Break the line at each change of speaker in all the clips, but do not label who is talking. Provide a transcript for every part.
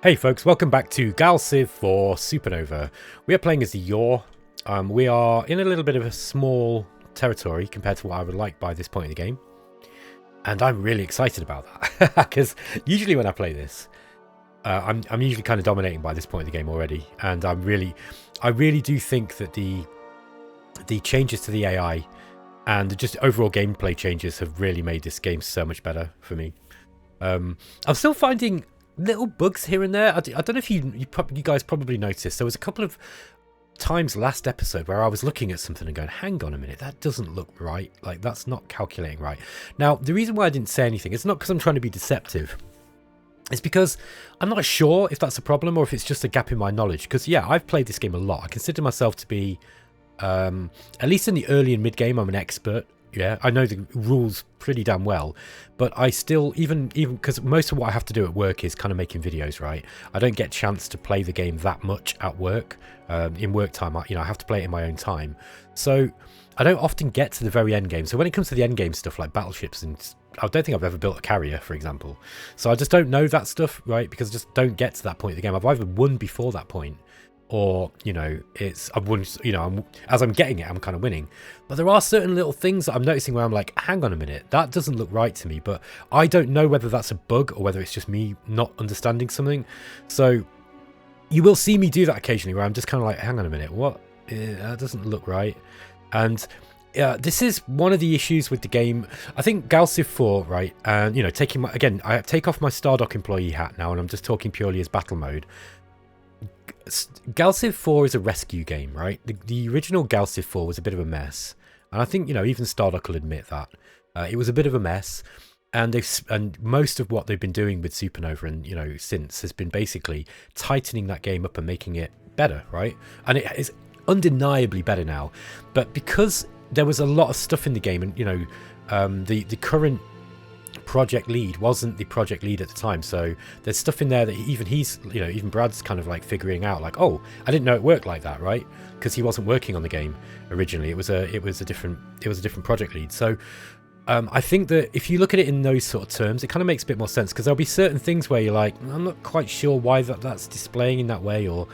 Hey folks, welcome back to GalCiv for Supernova. We are playing as the Yor. We are in a little bit of a small territory compared to what I would like by this point in the game. And I'm really excited about that. Because usually when I play this, I'm usually kind of dominating by this point in the game already. And I really do think that the changes to the AI and just overall gameplay changes have really made this game so much better for me. I'm still finding little bugs here and there. I don't know if you guys probably noticed. There was a couple of times last episode where I was looking at something and going, hang on a minute, that doesn't look right. Like, that's not calculating right. Now, the reason why I didn't say anything, it's not because I'm trying to be deceptive. It's because I'm not sure if that's a problem or if it's just a gap in my knowledge. Because, yeah, I've played this game a lot. I consider myself to be, at least in the early and mid-game, I'm an expert. Yeah, I know the rules pretty damn well, but I still, even because most of what I have to do at work is kind of making videos, right? I don't get a chance to play the game that much at work. In work time, I have to play it in my own time. So I don't often get to the very end game. So when it comes to the end game stuff like battleships, and I don't think I've ever built a carrier, for example. So I just don't know that stuff, right? Because I just don't get to that point of the game. I've either won before that point, or I've won, as I'm getting it, I'm kind of winning. But there are certain little things that I'm noticing where I'm like, hang on a minute, that doesn't look right to me. But I don't know whether that's a bug or whether it's just me not understanding something. So you will see me do that occasionally where I'm just kind of like, hang on a minute, what? That doesn't look right. And this is one of the issues with the game. I think GalCiv 4, right? And I take off my Stardock employee hat now, and I'm just talking purely as battle mode. GalCiv 4 is a rescue game, right? The original GalCiv 4 was a bit of a mess, and I think even Stardock will admit that it was a bit of a mess. And most of what they've been doing with Supernova and since has been basically tightening that game up and making it better, right? And it is undeniably better now. But because there was a lot of stuff in the game, and the current project lead wasn't the project lead at the time, so there's stuff in there that even Brad's kind of like figuring out, like, oh, I didn't know it worked like that, right? Because he wasn't working on the game originally. It was a different project lead. So I think that if you look at it in those sort of terms, it kind of makes a bit more sense, because there'll be certain things where you're like, I'm not quite sure why that's displaying in that way, or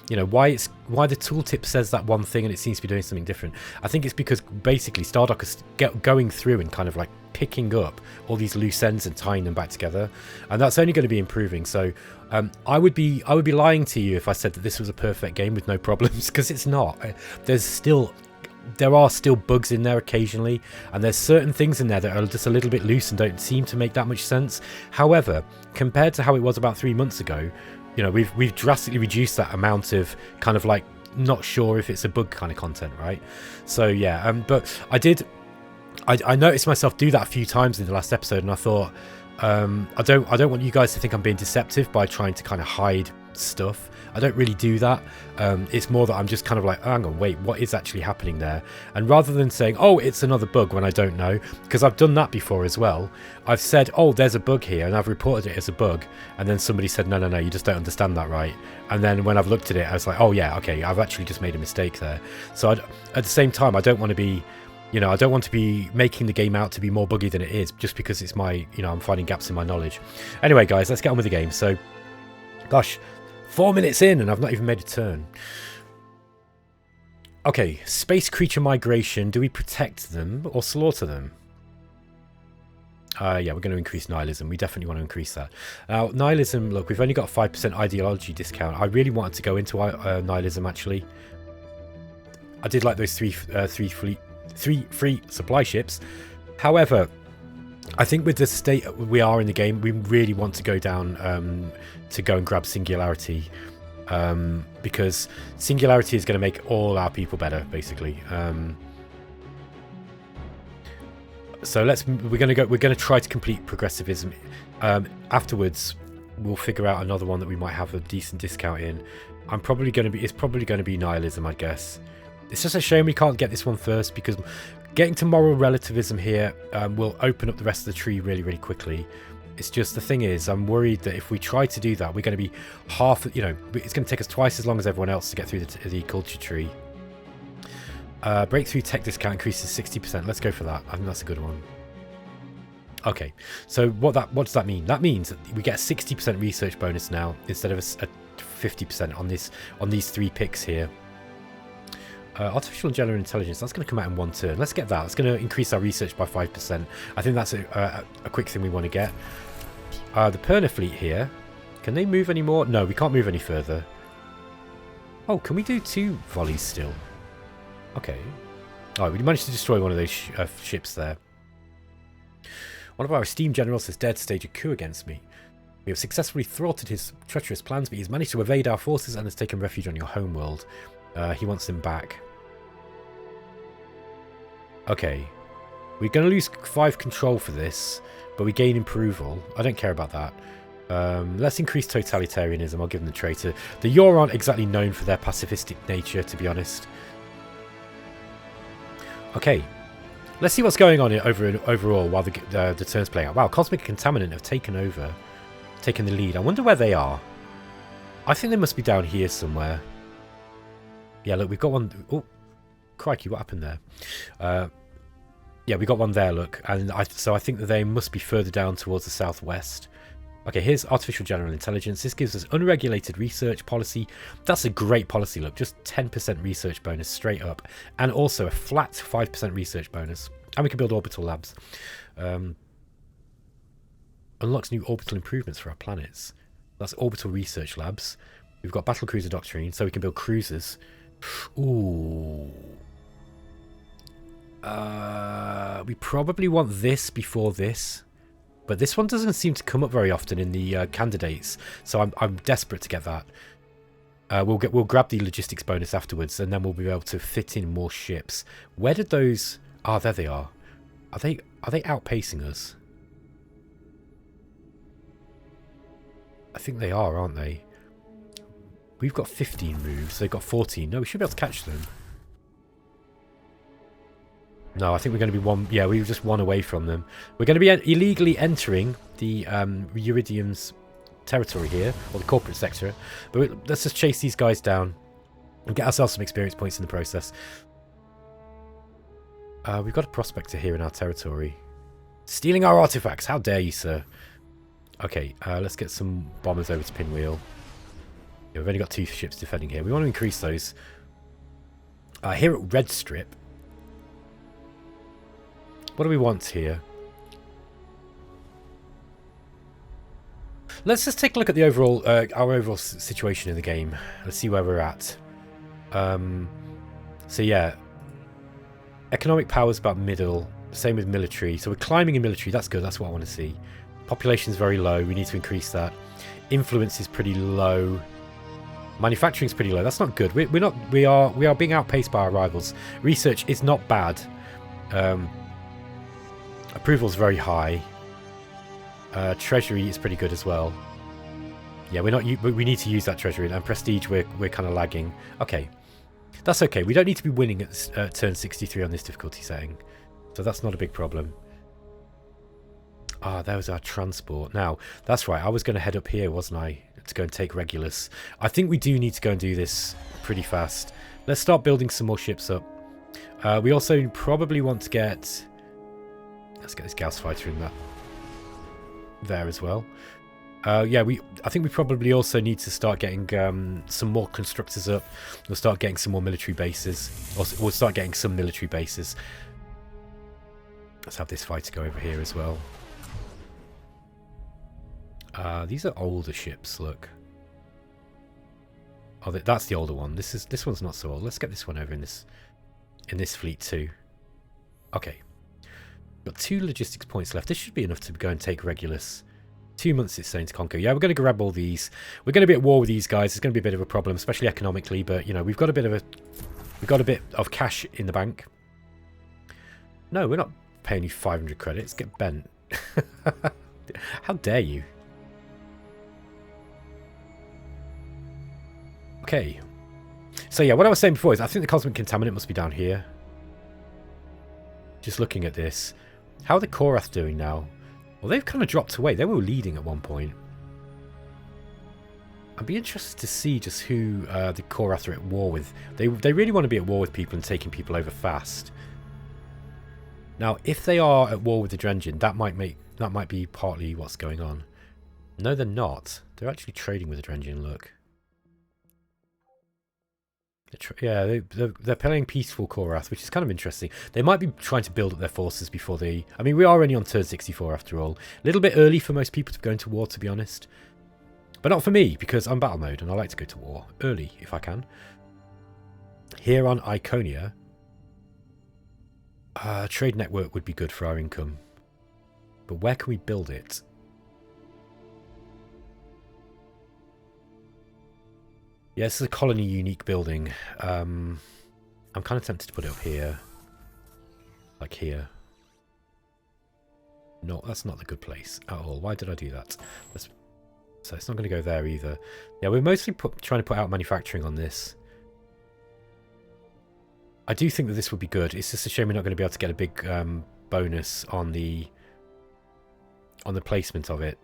why the tooltip says that one thing and it seems to be doing something different. I think it's because basically Stardock is going through and kind of like picking up all these loose ends and tying them back together, and that's only going to be improving. So I would be lying to you if I said that this was a perfect game with no problems, because it's not. There are still bugs in there occasionally, and there's certain things in there that are just a little bit loose and don't seem to make that much sense. However, compared to how it was about 3 months ago, we've drastically reduced that amount of kind of like not sure if it's a bug kind of content, right? So yeah, but I noticed myself do that a few times in the last episode, and I thought I don't want you guys to think I'm being deceptive by trying to kind of hide stuff. I don't really do that. It's more that I'm just kind of like, hang on, wait, what is actually happening there? And rather than saying, oh, it's another bug when I don't know, because I've done that before as well. I've said, oh, there's a bug here, and I've reported it as a bug, and then somebody said, no, you just don't understand that right. And then when I've looked at it, I was like, oh yeah, okay, I've actually just made a mistake there. So at the same time, I don't want to be I don't want to be making the game out to be more buggy than it is, just because it's my, I'm finding gaps in my knowledge. Anyway, guys, let's get on with the game. So, gosh, 4 minutes in and I've not even made a turn. Okay, space creature migration. Do we protect them or slaughter them? Yeah, we're going to increase nihilism. We definitely want to increase that. Now, nihilism, look, we've only got a 5% ideology discount. I really wanted to go into nihilism, actually. I did like those three free supply ships. However, I think with the state we are in the game, we really want to go down to go and grab singularity, because singularity is going to make all our people better, basically. So we're going to try to complete progressivism. Afterwards, we'll figure out another one that we might have a decent discount in. It's probably going to be nihilism, I guess. It's just a shame we can't get this one first, because getting to moral relativism here will open up the rest of the tree really, really quickly. It's just, the thing is, I'm worried that if we try to do that, we're going to be it's going to take us twice as long as everyone else to get through the culture tree. Breakthrough tech discount increases 60%. Let's go for that. I think that's a good one. Okay, so what does that mean? That means that we get a 60% research bonus now instead of a 50% on these 3 picks here. Artificial and general intelligence, that's going to come out in 1 turn. Let's get that. That's going to increase our research by 5%. I think that's a quick thing we want to get. The Perna fleet here, can they move any more? No, we can't move any further. Oh, can we do 2 volleys still? Okay. Oh, we managed to destroy one of those ships there. One of our esteemed generals has dared to stage a coup against me. We have successfully thwarted his treacherous plans, but he's managed to evade our forces and has taken refuge on your homeworld. He wants them back. Okay. We're going to lose 5 control for this, but we gain approval. I don't care about that. Let's increase totalitarianism. I'll give them the traitor. The Yor aren't exactly known for their pacifistic nature, to be honest. Okay. Let's see what's going on here overall while the turn's playing out. Wow, Cosmic Contaminant have taken the lead. I wonder where they are. I think they must be down here somewhere. Yeah, look, we've got one. Oh, crikey, what happened there? Yeah, we got one there, look. And so I think that they must be further down towards the southwest. Okay, here's Artificial General Intelligence. This gives us unregulated research policy. That's a great policy, look. Just 10% research bonus straight up. And also a flat 5% research bonus. And we can build orbital labs. Unlocks new orbital improvements for our planets. That's orbital research labs. We've got battlecruiser doctrine, so we can build cruisers. Ooh. We probably want this before this. But this one doesn't seem to come up very often in the candidates, so I'm desperate to get that. We'll grab the logistics bonus afterwards, and then we'll be able to fit in more ships. Where did those? Ah, there they are. Are they outpacing us? I think they are, aren't they? We've got 15 moves. They've got 14. No, we should be able to catch them. No, I think we're going to be one. Yeah, we were just one away from them. We're going to be illegally entering the Uridium's territory here, or the corporate sector. But let's just chase these guys down and get ourselves some experience points in the process. We've got a prospector here in our territory. Stealing our artifacts. How dare you, sir? Okay, let's get some bombers over to Pinwheel. Yeah, we've only got 2 ships defending here. We want to increase those. Here at Red Strip. What do we want here? Let's just take a look at the overall, our overall situation in the game. Let's see where we're at. So yeah, economic power is about middle. Same with military. So we're climbing in military. That's good. That's what I want to see. Population is very low. We need to increase that. Influence is pretty low. Manufacturing is pretty low. That's not good. We are being outpaced by our rivals. Research is not bad. Approval is very high. Treasury is pretty good as well. Yeah, we need to use that treasury, and prestige we're kind of lagging. Okay, that's okay. We don't need to be winning at turn 63 on this difficulty setting, so that's not a big problem. Ah, there was our transport. Now that's right. I was going to head up here, wasn't I, to go and take Regulus. I think we do need to go and do this pretty fast. Let's start building some more ships up. We also probably want to get. Let's get this Gauss fighter in there as well. Yeah, I think we probably also need to start getting some more constructors up. We'll start getting some more military bases. We'll start getting some military bases. Let's have this fighter go over here as well. These are older ships. Look. Oh, that's the older one. This one's not so old. Let's get this one over in this fleet too. Okay. Got 2 logistics points left. This should be enough to go and take Regulus. 2 months it's saying to conquer. Yeah, we're going to grab all these. We're going to be at war with these guys. It's going to be a bit of a problem, especially economically. But you know, we've got a bit of cash in the bank. No, we're not paying you 500 credits. Get bent. How dare you? Okay. So yeah, what I was saying before is I think the Cosmic Contaminant must be down here. Just looking at this. How are the Korath doing now? Well, they've kind of dropped away. They were leading at one point. I'd be interested to see just who the Korath are at war with. They really want to be at war with people and taking people over fast. Now, if they are at war with the Drengen, that might be partly what's going on. No, they're not. They're actually trading with the Drengen, look. Yeah, they're playing peaceful Korath, which is kind of interesting. They might be trying to build up their forces before they... I mean, we are only on turn 64 after all. A little bit early for most people to go into war, to be honest. But not for me, because I'm battle mode and I like to go to war early, if I can. Here on Iconia, trade network would be good for our income. But where can we build it? Yeah, this is a colony unique building. I'm kind of tempted to put it up here. Like here. No, that's not the good place at all. Why did I do that? So it's not going to go there either. Yeah, we're mostly trying to put out manufacturing on this. I do think that this would be good. It's just a shame we're not going to be able to get a big bonus on the placement of it.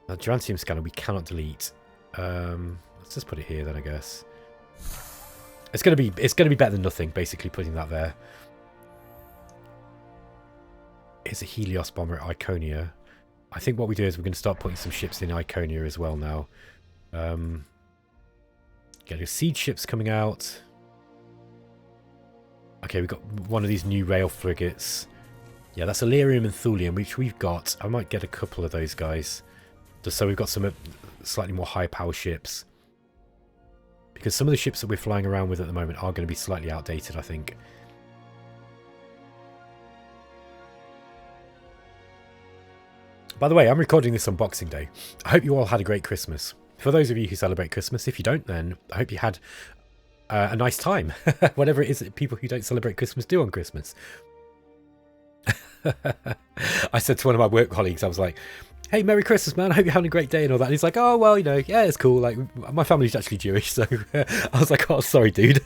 Now, Gerantium scanner we cannot delete. Let's just put it here then, I guess. It's gonna be better than nothing, basically, putting that there. Here's a Helios bomber at Iconia. I think what we do is we're going to start putting some ships in Iconia as well now. Get your siege ships coming out. Okay, we've got one of these new rail frigates. Yeah, that's Illyrium and Thulium, which we've got. I might get a couple of those guys. Just so we've got some slightly more high power ships. Because some of the ships that we're flying around with at the moment are going to be slightly outdated, I think. By the way, I'm recording this on Boxing Day. I hope you all had a great Christmas. For those of you who celebrate Christmas, if you don't, then I hope you had a nice time. Whatever it is that people who don't celebrate Christmas do on Christmas. I said to one of my work colleagues, I was like, hey, Merry Christmas, man. I hope you're having a great day and all that. And he's like, oh, well, you know, yeah, it's cool. Like, my family's actually Jewish. So I was like, oh, sorry, dude.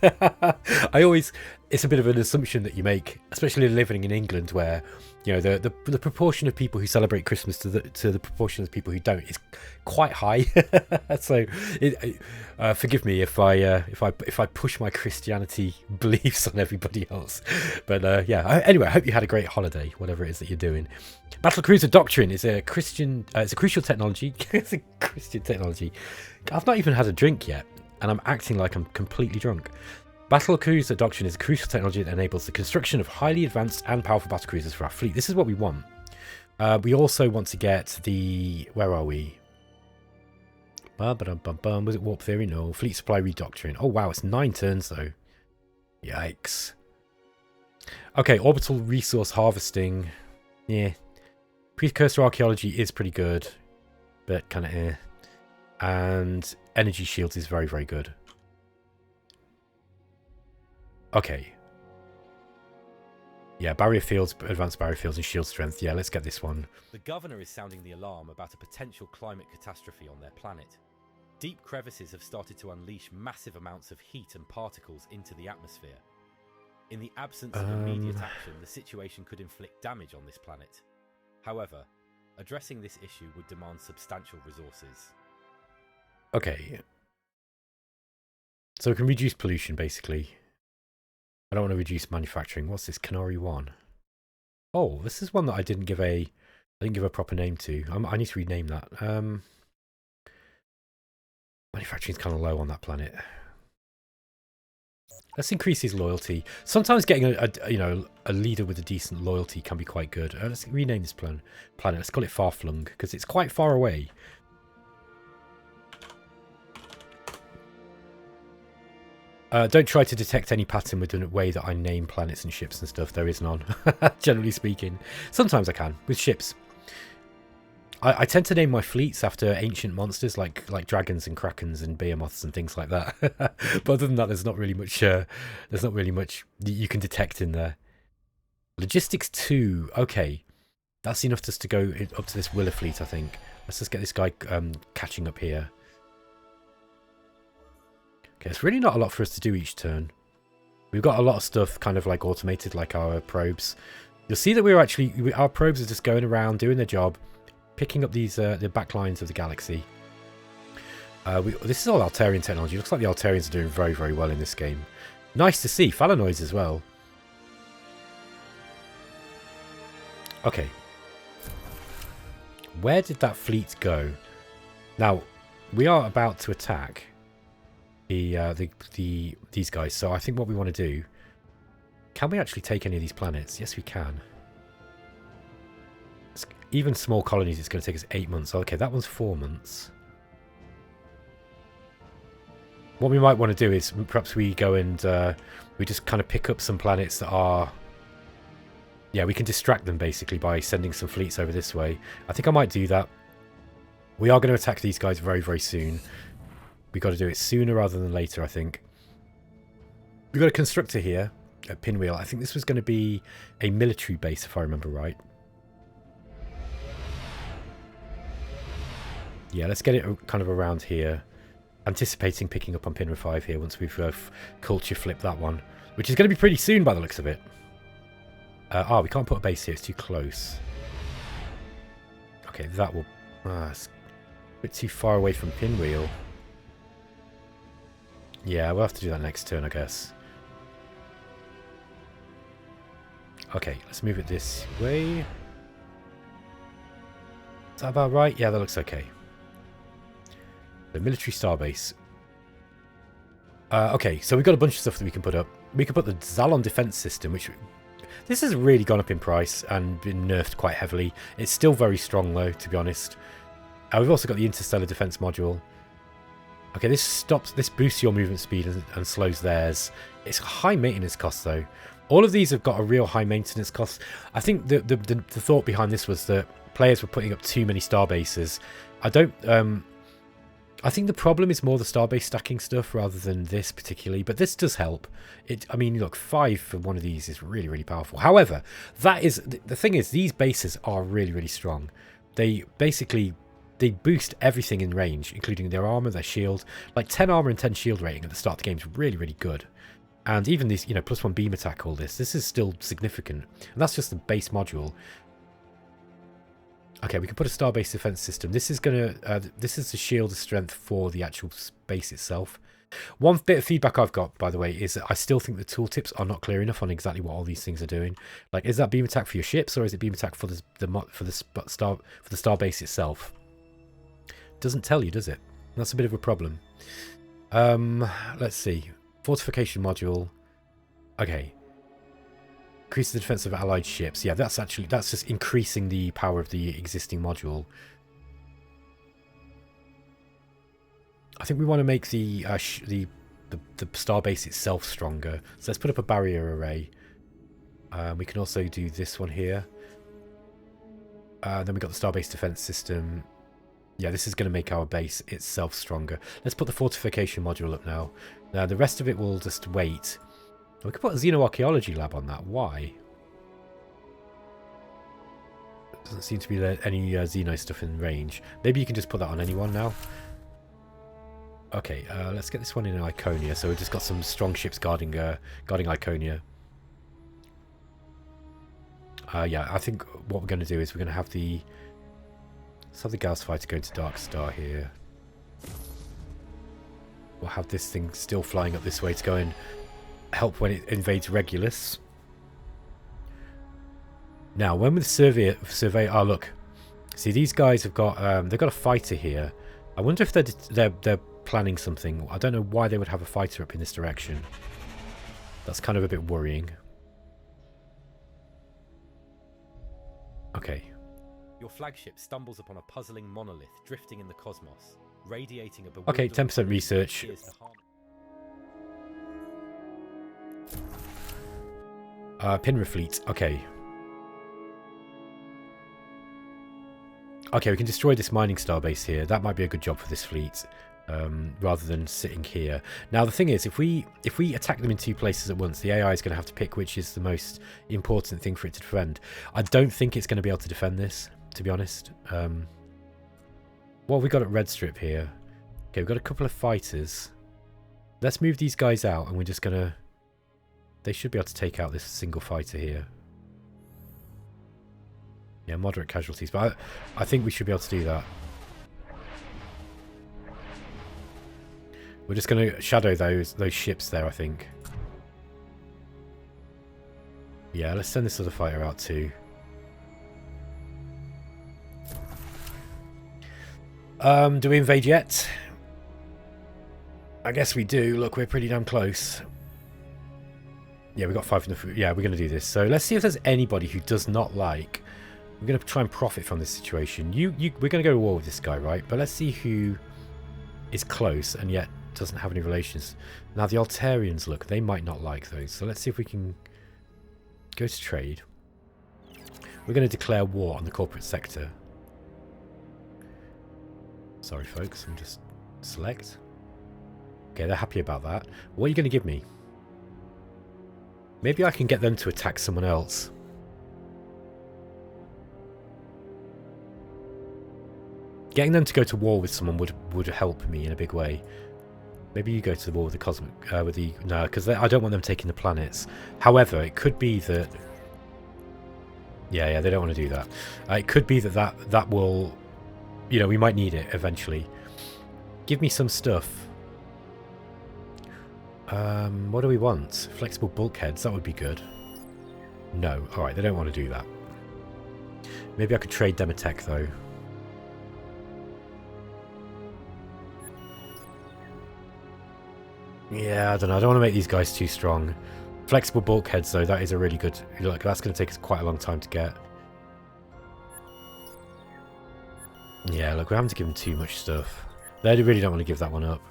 It's a bit of an assumption that you make, especially living in England where, you know, the proportion of people who celebrate Christmas to the proportion of people who don't is quite high. So forgive me if I push my Christianity beliefs on everybody else. But yeah, anyway, I hope you had a great holiday, whatever it is that you're doing. Battlecruiser Doctrine is a Christian, it's a crucial technology. It's a Christian technology. I've not even had a drink yet, and I'm acting like I'm completely drunk. Battlecruiser Doctrine is a crucial technology that enables the construction of highly advanced and powerful battlecruisers for our fleet. This is what we want. We also want to get the... Where are we? Was it Warp Theory? No. Fleet Supply Redoctrine. Oh, wow. It's 9 turns, though. Yikes. Okay, Orbital Resource Harvesting. Yeah. Precursor Archaeology is pretty good, but kind of eh. And Energy Shields is very, very good. Okay. Yeah, barrier fields, advanced barrier fields and shield strength. Yeah, let's get this one.
The governor is sounding the alarm about a potential climate catastrophe on their planet. Deep crevices have started to unleash massive amounts of heat and particles into the atmosphere. In the absence of immediate action, the situation could inflict damage on this planet. However, addressing this issue would demand substantial resources.
Okay. So we can reduce pollution, basically. I don't want to reduce manufacturing. What's this? Canary 1. Oh, this is one that I didn't give a proper name to. I need to rename that. Manufacturing's kind of low on that planet. Let's increase his loyalty. Sometimes getting a leader with a decent loyalty can be quite good. Let's rename this planet. Let's call it Farflung because it's quite far away. Don't try to detect any pattern with the way that I name planets and ships and stuff. There is none, generally speaking. Sometimes I can with ships. I tend to name my fleets after ancient monsters like dragons and krakens and behemoths and things like that. But other than that, there's not really much. There's not really much you can detect in there. Logistics 2. Okay, that's enough just to go up to this Willer fleet. I think. Let's just get this guy catching up here. Okay, it's really not a lot for us to do each turn. We've got a lot of stuff kind of like automated, like our probes. You'll see that our probes are just going around doing their job, picking up these the back lines of the galaxy. This is all Altarian technology. It looks like the Altarians are doing very, very well in this game. Nice to see. Phalanoids as well. Okay. Where did that fleet go? Now, we are about to attack these guys. So I think what we want to do... Can we actually take any of these planets? Yes, we can. Even small colonies, it's going to take us 8 months. Okay, that one's 4 months. What we might want to do is perhaps we go and we just kind of pick up some planets that are... Yeah, we can distract them basically by sending some fleets over this way. I think I might do that. We are going to attack these guys very, very soon. We've got to do it sooner rather than later, I think. We've got a constructor here at Pinwheel. I think this was going to be a military base, if I remember right. Yeah, let's get it kind of around here. Anticipating picking up on Pinwheel 5 here once we've culture flipped that one. Which is going to be pretty soon by the looks of it. We can't put a base here. It's too close. Okay, that will... it's a bit too far away from Pinwheel. Yeah, we'll have to do that next turn, I guess. Okay, let's move it this way. Is that about right? Yeah, that looks okay. The military starbase. Okay, so we've got a bunch of stuff that we can put up. We can put the Zalon defense system, which... This has really gone up in price and been nerfed quite heavily. It's still very strong, though, to be honest. We've also got the interstellar defense module. Okay, this boosts your movement speed and slows theirs. It's high maintenance cost, though. All of these have got a real high maintenance cost. I think the thought behind this was that players were putting up too many starbases. I think the problem is more the starbase stacking stuff rather than this particularly, but this does help. I mean, look, 5 for one of these is really, really powerful. However, the thing is, these bases are really, really strong. They boost everything in range, including their armor, their shield. Like 10 armor and 10 shield rating at the start of the game is really, really good. And even these, +1 beam attack, all this is still significant. And that's just the base module. Okay, we can put a starbase defense system. This is the shield of strength for the actual base itself. One bit of feedback I've got, by the way, is that I still think the tooltips are not clear enough on exactly what all these things are doing. Like, is that beam attack for your ships, or is it beam attack for the starbase itself? Doesn't tell you, does it? That's a bit of a problem. Let's see. Fortification module. Okay. Increase the defense of allied ships. Yeah, that's just increasing the power of the existing module. I think we want to make the starbase itself stronger. So let's put up a barrier array. We can also do this one here. Then we've got the starbase defense system. Yeah, this is going to make our base itself stronger. Let's put the fortification module up now. Now, the rest of it will just wait. We could put a xenoarchaeology lab on that. Why? Doesn't seem to be any xeno stuff in range. Maybe you can just put that on anyone now. Okay, let's get this one in Iconia. So we've just got some strong ships guarding Iconia. Yeah, I think what we're going to do is we're going to have the... Let's have the Gauss fighter go into Dark Star here. We'll have this thing still flying up this way to go and help when it invades Regulus. Now, when with survey, oh look, see these guys have got they've got a fighter here. I wonder if they're planning something. I don't know why they would have a fighter up in this direction. That's kind of a bit worrying. Okay.
Your flagship stumbles upon a puzzling monolith drifting in the cosmos, radiating a bewildering...
Okay, 10% research. Pinra fleet. Okay. Okay, we can destroy this mining starbase here. That might be a good job for this fleet, rather than sitting here. Now, the thing is, if we attack them in 2 places at once, the AI is going to have to pick which is the most important thing for it to defend. I don't think it's going to be able to defend this, to be honest. What have we got at Red Strip here? Okay, we've got a couple of fighters. Let's move these guys out, and we're just going to... They should be able to take out this single fighter here. Yeah, moderate casualties, but I think we should be able to do that. We're just going to shadow those ships there, I think. Yeah, let's send this other fighter out too. Do we invade yet? I guess we do. Look, we're pretty damn close. Yeah, we got 5 in the food. Yeah, we're going to do this. So let's see if there's anybody who does not like... We're going to try and profit from this situation. We're going to go to war with this guy, right? But let's see who is close and yet doesn't have any relations. Now, the Altarians, look, they might not like those. So let's see if we can go to trade. We're going to declare war on the corporate sector. Sorry, folks. I'm just select. Okay, they're happy about that. What are you going to give me? Maybe I can get them to attack someone else. Getting them to go to war with someone would help me in a big way. Maybe you go to the war with the cosmic, no, because I don't want them taking the planets. However, it could be that. Yeah, they don't want to do that. It could be that will, you know, we might need it eventually. Give me some stuff. What do we want? Flexible bulkheads, that would be good. No, alright, they don't want to do that. Maybe I could trade them a tech though. Yeah, I don't know, I don't want to make these guys too strong. Flexible bulkheads though, that is a really good... Look, that's going to take us quite a long time to get. Yeah, look, we're having to give them too much stuff. They really don't want to give that one up.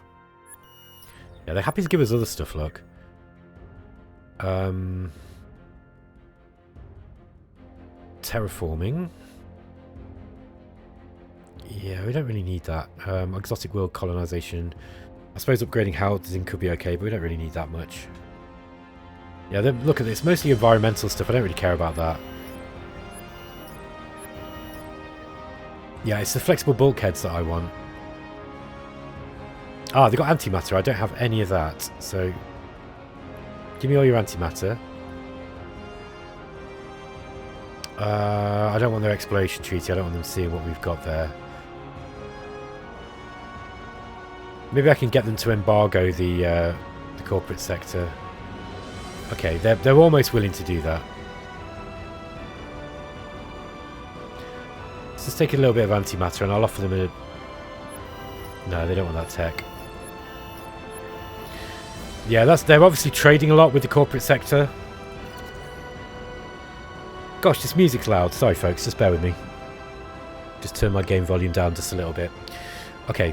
Yeah, they're happy to give us other stuff, look. Terraforming. Yeah, we don't really need that. Exotic world colonization. I suppose upgrading housing could be okay, but we don't really need that much. Yeah, look at this. Mostly environmental stuff. I don't really care about that. Yeah, it's the flexible bulkheads that I want. Ah, they got antimatter. I don't have any of that. So, give me all your antimatter. I don't want their exploration treaty. I don't want them seeing what we've got there. Maybe I can get them to embargo the corporate sector. Okay, they're almost willing to do that. Let's just take a little bit of antimatter and I'll offer them a... No, they don't want that tech. Yeah, they're obviously trading a lot with the corporate sector. Gosh, this music's loud. Sorry, folks, just bear with me. Just turn my game volume down just a little bit. Okay.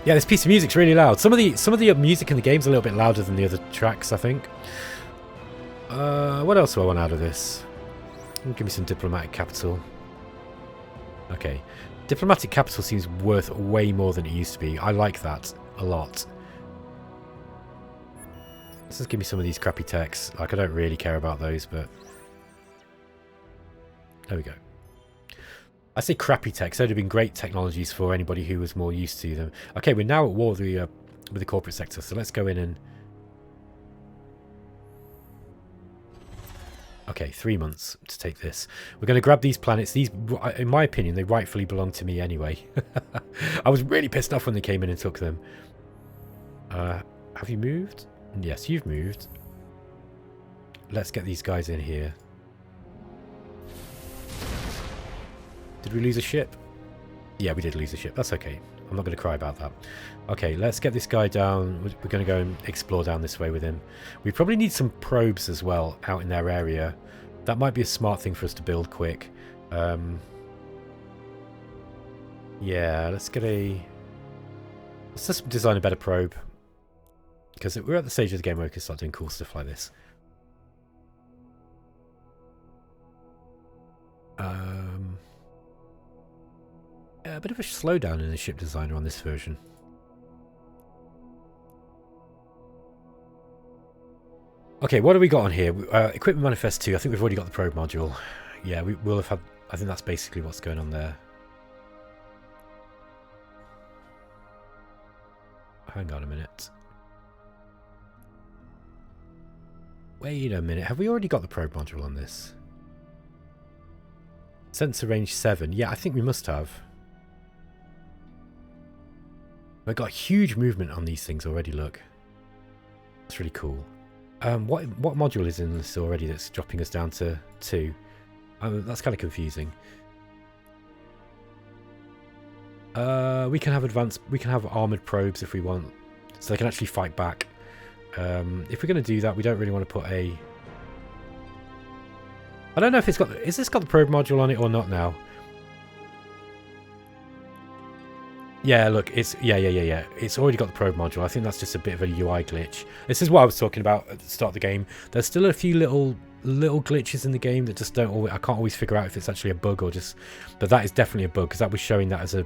Yeah, this piece of music's really loud. Some of the music in the game's a little bit louder than the other tracks, I think. What else do I want out of this? Give me some diplomatic capital. Okay. Diplomatic capital seems worth way more than it used to be. I like that a lot. Let's just give me some of these crappy techs. Like, I don't really care about those, but... There we go. I say crappy techs. They'd have been great technologies for anybody who was more used to them. Okay, we're now at war with the corporate sector, so let's go in and... Okay, 3 months to take this. We're going to grab these planets. These, in my opinion, they rightfully belong to me anyway. I was really pissed off when they came in and took them. Have you moved? Yes, you've moved. Let's get these guys in here. Did we lose a ship? Yeah, we did lose a ship. That's okay. I'm not going to cry about that. Okay, let's get this guy down. We're going to go and explore down this way with him. We probably need some probes as well out in their area. That might be a smart thing for us to build quick. Yeah, let's just design a better probe. Because we're at the stage of the game where we can start doing cool stuff like this. Yeah, a bit of a slowdown in the ship designer on this version. Okay, what have we got on here? Equipment Manifest 2. I think we've already got the probe module. Yeah, we'll have had... I think that's basically what's going on there. Hang on a minute. Wait a minute. Have we already got the probe module on this? Sensor range 7. Yeah, I think we must have. We've got huge movement on these things already, look. That's really cool. What module is in this already that's dropping us down to 2? That's kind of confusing. We can have armored probes if we want, so they can actually fight back. If we're going to do that, we don't really want to put a... I don't know if it's got... Is this got the probe module on it or not now? Yeah, look, it's... Yeah. It's already got the probe module. I think that's just a bit of a UI glitch. This is what I was talking about at the start of the game. There's still a few little glitches in the game that just don't always... I can't always figure out if it's actually a bug or just... But that is definitely a bug, because that was showing that as a...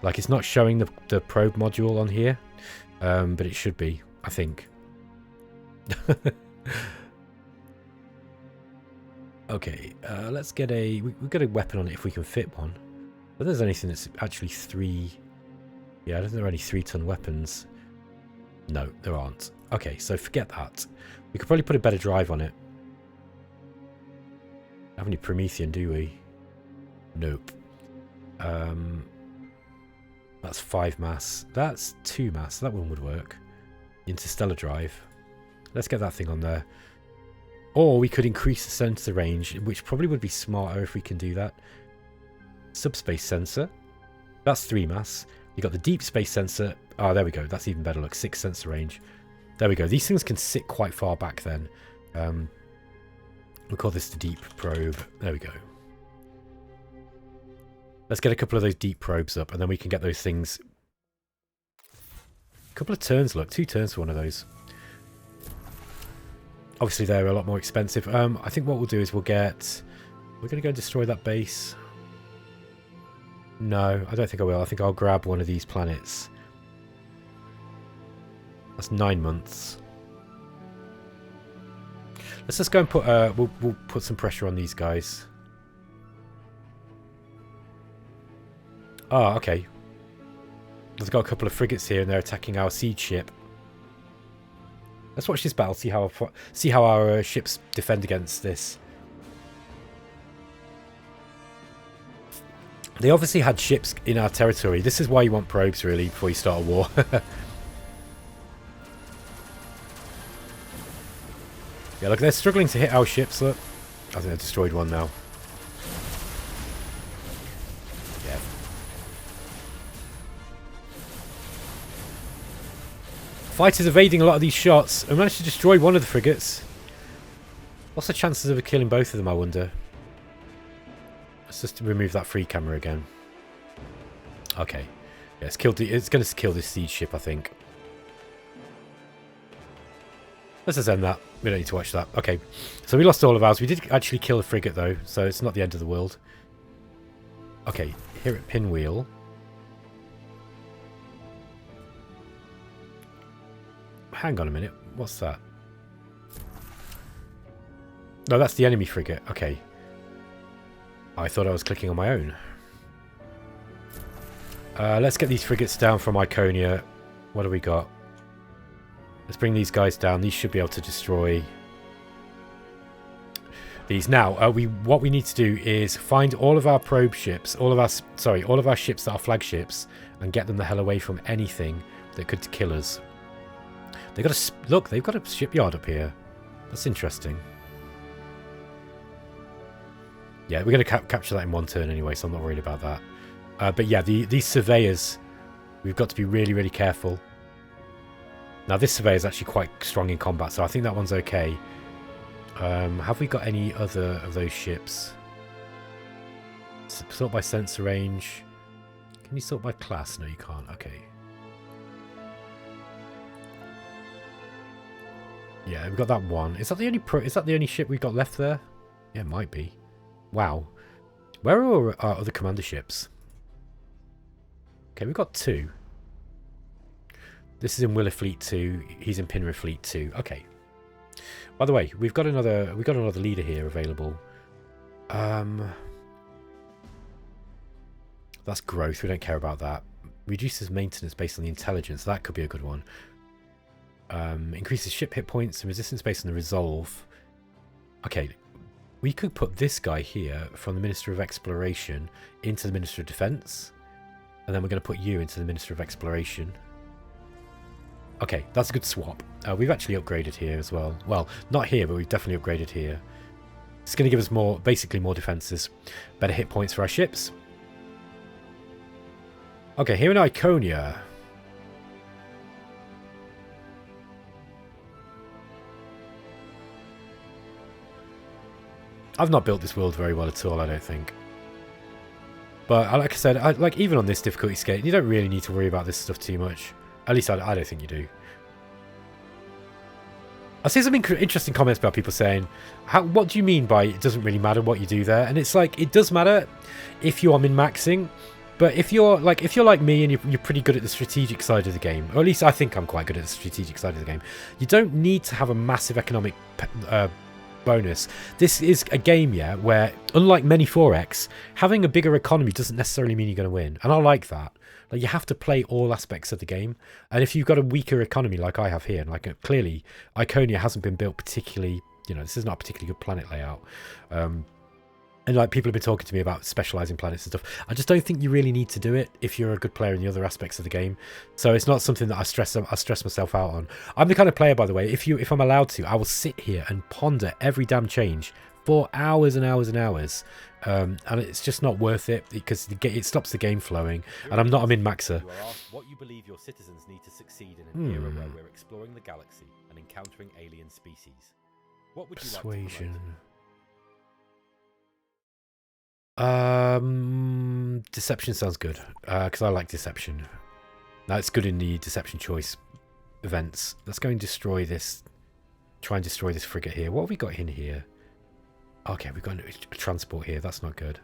Like, it's not showing the probe module on here. But it should be, I think. Okay, let's get a... We've got a weapon on it if we can fit one. But there's anything that's actually 3... Yeah, I don't think there are any 3-ton weapons. No, there aren't. Okay, so forget that. We could probably put a better drive on it. Don't have any Promethean, do we? Nope. That's 5 mass. That's 2 mass. That one would work. Interstellar drive. Let's get that thing on there. Or we could increase the sensor range, which probably would be smarter if we can do that. Subspace sensor. That's 3 mass. You got the deep space sensor. Oh, there we go. That's even better. Look, 6 sensor range. There we go. These things can sit quite far back then. We'll call this the deep probe. There we go. Let's get a couple of those deep probes up, and then we can get those things... A couple of turns, look. 2 turns for one of those. Obviously, they're a lot more expensive. I think what we'll do is we'll get... We're going to go and destroy that base. No, I don't think I will. I think I'll grab one of these planets. That's 9 months. Let's just go and put... We'll put some pressure on these guys. Ah, okay. There's got a couple of frigates here, and they're attacking our siege ship. Let's watch this battle. See how our ships defend against this. They obviously had ships in our territory. This is why you want probes, really, before you start a war. Yeah, look, they're struggling to hit our ships. Look, I think I destroyed one now. Yeah. Fighters evading a lot of these shots. I managed to destroy one of the frigates. What's the chances of killing both of them, I wonder? Let's just remove that free camera again. Okay. Yeah, it's going to kill this siege ship, I think. Let's just end that. We don't need to watch that. Okay. So we lost all of ours. We did actually kill a frigate, though, so it's not the end of the world. Okay. Here at Pinwheel. Hang on a minute. What's that? No, that's the enemy frigate. Okay. I thought I was clicking on my own. Let's get these frigates down from Iconia. What do we got? Let's bring these guys down. These should be able to destroy these. Now, what we need to do is find all of our probe ships, all of our ships that are flagships, and get them the hell away from anything that could kill us. They've got a shipyard up here. That's interesting. Yeah, we're going to capture that in 1 turn anyway, so I'm not worried about that. But yeah, these surveyors, we've got to be really, really careful. Now, this surveyor is actually quite strong in combat, so I think that one's okay. Have we got any other of those ships? Sort by sensor range. Can you sort by class? No, you can't. Okay. Yeah, we've got that one. Is that the only ship we've got left there? Yeah, it might be. Wow. Where are our other commander ships? Okay, we've got 2. This is in Willer Fleet 2. He's in Pinner Fleet 2. Okay. By the way, we've got another leader here available. That's growth. We don't care about that. Reduces maintenance based on the intelligence. That could be a good one. Increases ship hit points and resistance based on the resolve. Okay. We could put this guy here from the Minister of Exploration into the Minister of Defense. And then we're going to put you into the Minister of Exploration. Okay, that's a good swap. We've actually upgraded here as well. Well, not here, but we've definitely upgraded here. It's going to give us basically more defences. Better hit points for our ships. Okay, here in Iconia. I've not built this world very well at all, I don't think. But like I said, like even on this difficulty scale, you don't really need to worry about this stuff too much. At least I don't think you do. I see some interesting comments about people saying, what do you mean by it doesn't really matter what you do there? And it's like, it does matter if you are min-maxing. But if you're like me and you're pretty good at the strategic side of the game, or at least I think I'm quite good at the strategic side of the game, you don't need to have a massive economic bonus. This is a game, yeah, where unlike many 4X, having a bigger economy doesn't necessarily mean you're going to win, and I like that. Like, you have to play all aspects of the game, and if you've got a weaker economy like I have here, and like clearly Iconia hasn't been built particularly, this is not a particularly good planet layout. And like people have been talking to me about specializing planets and stuff. I just don't think you really need to do it if you're a good player in the other aspects of the game. So it's not something that I stress myself out on. I'm the kind of player, by the way, if I'm allowed to, I will sit here and ponder every damn change for hours and hours and hours. And it's just not worth it because it stops the game flowing. And I'm not a min-maxer.
You are asked what you believe your citizens need to succeed in an era where we're exploring the galaxy and encountering alien species. What would you like to promote?
Deception sounds good, because I like deception. That's good in the deception choice events. Let's go and destroy this. Try and destroy this frigate here. What have we got in here? Okay, we've got a transport here. That's not good.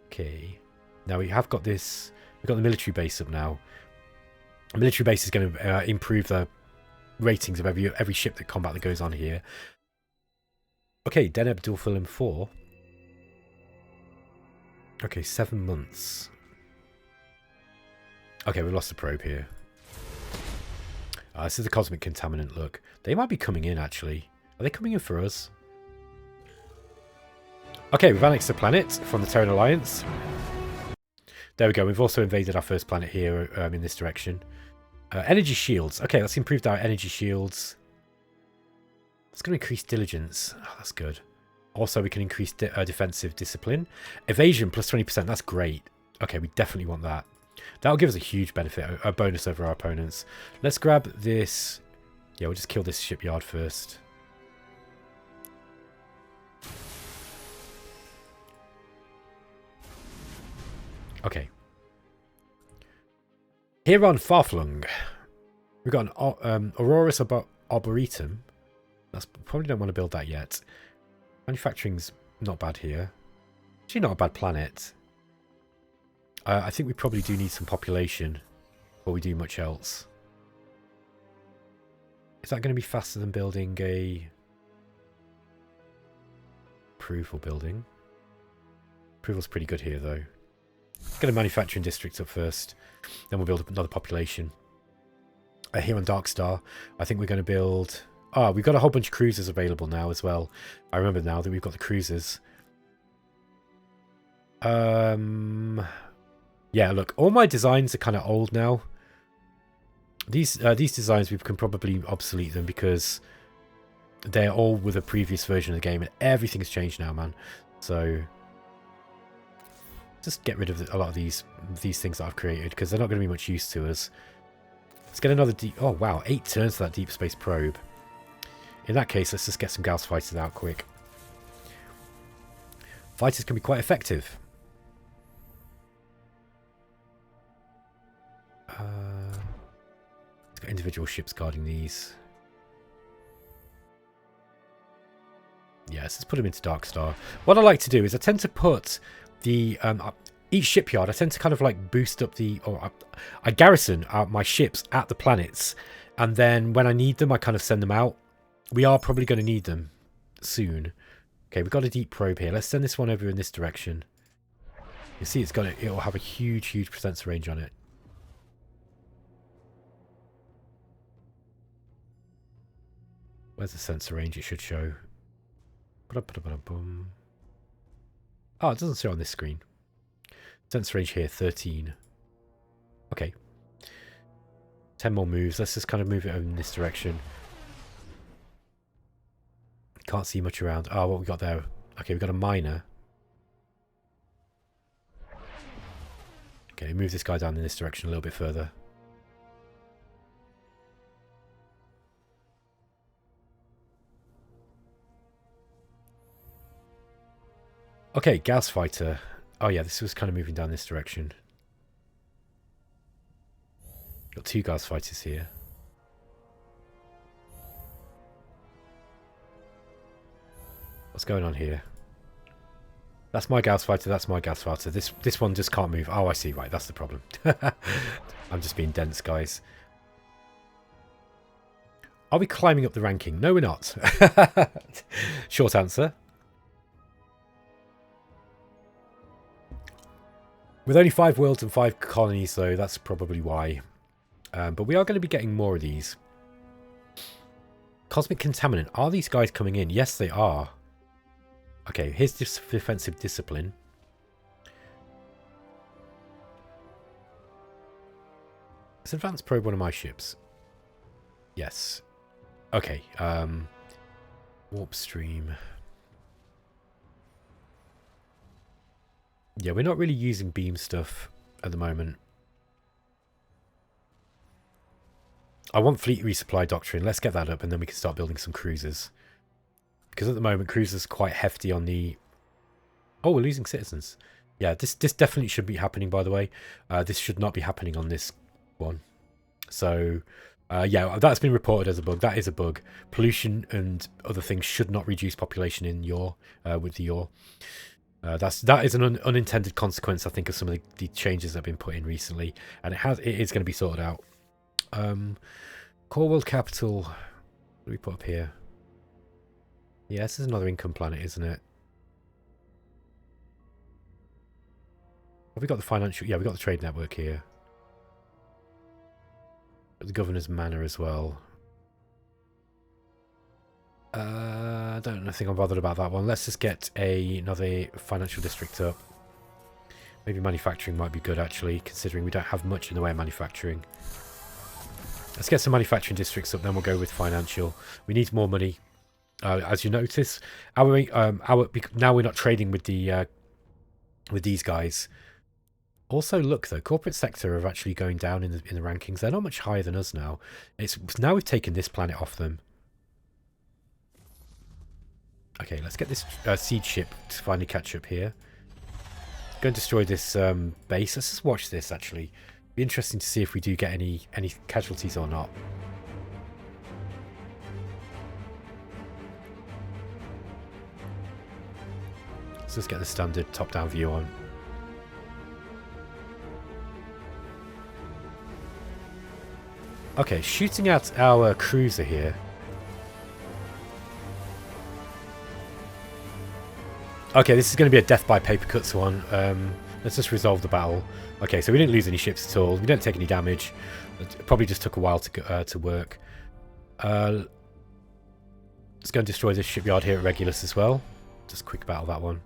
Okay. Now we have got this. We've got the military base up now. The military base is going to improve the ratings of every ship that combat that goes on here. Okay, Deneb Dulfilm 4. Okay, 7 months. Okay, we lost a probe here. This is the cosmic contaminant look. They might be coming in, actually. Are they coming in for us? Okay, we've annexed the planet from the Terran Alliance. There we go. We've also invaded our first planet here in this direction. Energy shields. Okay, let's improve our energy shields. It's going to increase diligence. Oh, that's good. Also, we can increase defensive discipline. Evasion plus 20%. That's great. Okay, we definitely want that. That'll give us a huge benefit, a bonus over our opponents. Let's grab this. Yeah, we'll just kill this shipyard first. Okay. Here on Farflung, we've got an Aurorus Arboretum. Probably don't want to build that yet. Manufacturing's not bad here. Actually not a bad planet. I think we probably do need some population before we do much else. Is that going to be faster than building a approval building? Approval's pretty good here though. Let's get a manufacturing district up first. Then we'll build another population. Here on Darkstar, I think we're going to build... we've got a whole bunch of cruisers available now as well. I remember now that we've got the cruisers. Yeah, look, all my designs are kind of old now. These designs, we can probably obsolete them because they're all with a previous version of the game and everything's changed now, man. So just get rid of a lot of these things that I've created because they're not going to be much use to us. Let's get another deep... Oh, wow, 8 turns to that deep space probe. In that case, let's just get some Gauss fighters out quick. Fighters can be quite effective. Let's got individual ships guarding these. Yes, let's put them into Darkstar. What I like to do is I tend to put the... each shipyard, I tend to kind of like boost up the... Or I garrison my ships at the planets. And then when I need them, I kind of send them out. We are probably going to need them soon. Okay, we've got a deep probe here. Let's send this one over in this direction. You see, it'll have a huge sensor range on it. Where's the sensor range? It should show. Oh, it doesn't show on this screen. Sensor range here, 13. Okay. 10 more moves. Let's just kind of move it in this direction. Can't see much around. Oh, what we got there? Okay, we got a miner. Okay, move this guy down in this direction a little bit further. Okay, Gauss fighter. Oh yeah, this was kind of moving down this direction. Got 2 Gauss fighters here. What's going on here? That's my Gauss fighter, that's my Gauss fighter. This one just can't move. Oh, I see, right, that's the problem. I'm just being dense, guys. Are we climbing up the ranking? No, we're not. Short answer. With only 5 worlds and 5 colonies, though, that's probably why. But we are going to be getting more of these. Cosmic Contaminant. Are these guys coming in? Yes, they are. Okay, here's this defensive discipline. Is Advanced Probe one of my ships? Yes. Okay, Warp Stream. Yeah, we're not really using beam stuff at the moment. I want Fleet Resupply Doctrine. Let's get that up and then we can start building some cruisers. Because at the moment, cruisers are quite hefty on the... Oh, we're losing citizens. Yeah, this definitely should be happening, by the way. This should not be happening on this one. So, yeah, that's been reported as a bug. That is a bug. Pollution and other things should not reduce population in your with the your. That is an unintended consequence, I think, of some of the changes that have been put in recently, and it is going to be sorted out. Core World Capital. What do we put up here? Yeah, this is another income planet, isn't it? Have we got the financial? Yeah, we got the trade network here. The Governor's Manor as well. I don't think I'm bothered about that one. Let's just get another financial district up. Maybe manufacturing might be good, actually, considering we don't have much in the way of manufacturing. Let's get some manufacturing districts up, then we'll go with financial. We need more money. As you notice, now we're not trading with the with these guys. Also, look though, corporate sector are actually going down in the rankings. They're not much higher than us now. It's now we've taken this planet off them. Okay, let's get this siege ship to finally catch up here. Go and destroy this base. Let's just watch this. Actually, be interesting to see if we do get any casualties or not. Let's just get the standard top-down view on. Okay, shooting at our cruiser here. Okay, this is going to be a death by paper cuts one. Let's just resolve the battle. Okay, so we didn't lose any ships at all. We didn't take any damage. It probably just took a while to work. Let's go and destroy this shipyard here at Regulus as well. Just quick battle that one.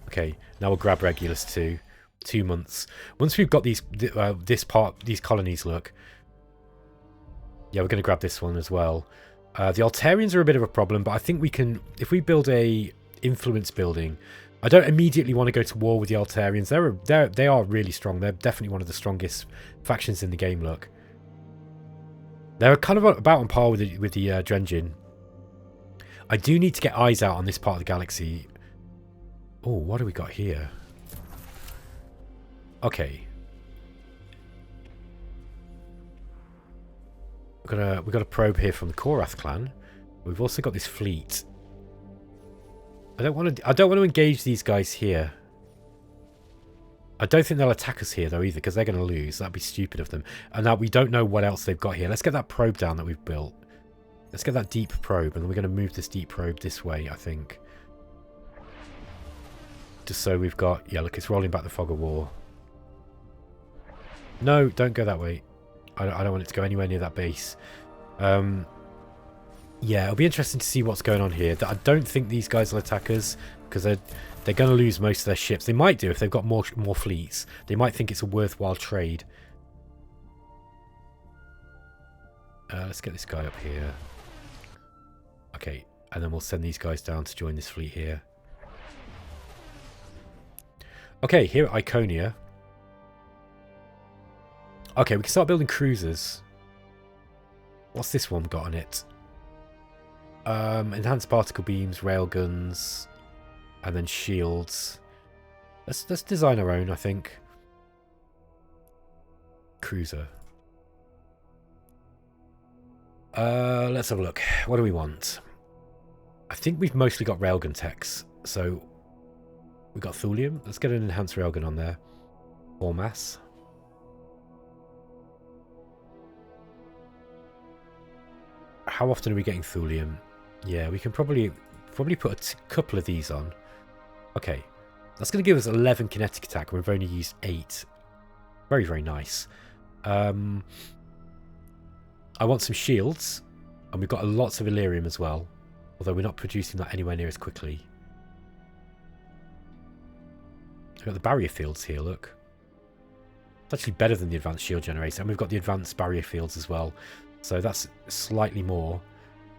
Okay, now we'll grab Regulus too. 2 months. Once we've got these these colonies, look. Yeah, we're going to grab this one as well. The Altarians are a bit of a problem, but I think we can, if we build a influence building. I don't immediately want to go to war with the Altarians. They are really strong. They're definitely one of the strongest factions in the game. Look, they're kind of about on par with the Drengin. I do need to get eyes out on this part of the galaxy. Oh, what do we got here? Okay. We've got a probe here from the Korath clan. We've also got this fleet. I don't want to engage these guys here. I don't think they'll attack us here though either, because they're going to lose. That'd be stupid of them. And now we don't know what else they've got here. Let's get that probe down that we've built. Let's get that deep probe, and we're going to move this deep probe this way, I think. Just so we've got... Yeah, look, it's rolling back the fog of war. No, don't go that way. I don't want it to go anywhere near that base. Yeah, it'll be interesting to see what's going on here. I don't think these guys will attack us, because they're going to lose most of their ships. They might do if they've got more fleets. They might think it's a worthwhile trade. Let's get this guy up here. Okay, and then we'll send these guys down to join this fleet here. Okay, here at Iconia. Okay, we can start building cruisers. What's this one got on it? Enhanced particle beams, railguns, and then shields. Let's design our own, I think. Cruiser. Let's have a look. What do we want? I think we've mostly got railgun techs. So we've got thulium. Let's get an enhanced railgun on there. Or mass. How often are we getting thulium? Yeah, we can probably put a couple of these on. Okay. That's going to give us 11 kinetic attack. We've only used 8. Very, very nice. I want some shields. And we've got lots of Illyrium as well. Although we're not producing that anywhere near as quickly. We've got the barrier fields here, look. It's actually better than the advanced shield generator. And we've got the advanced barrier fields as well. So that's slightly more.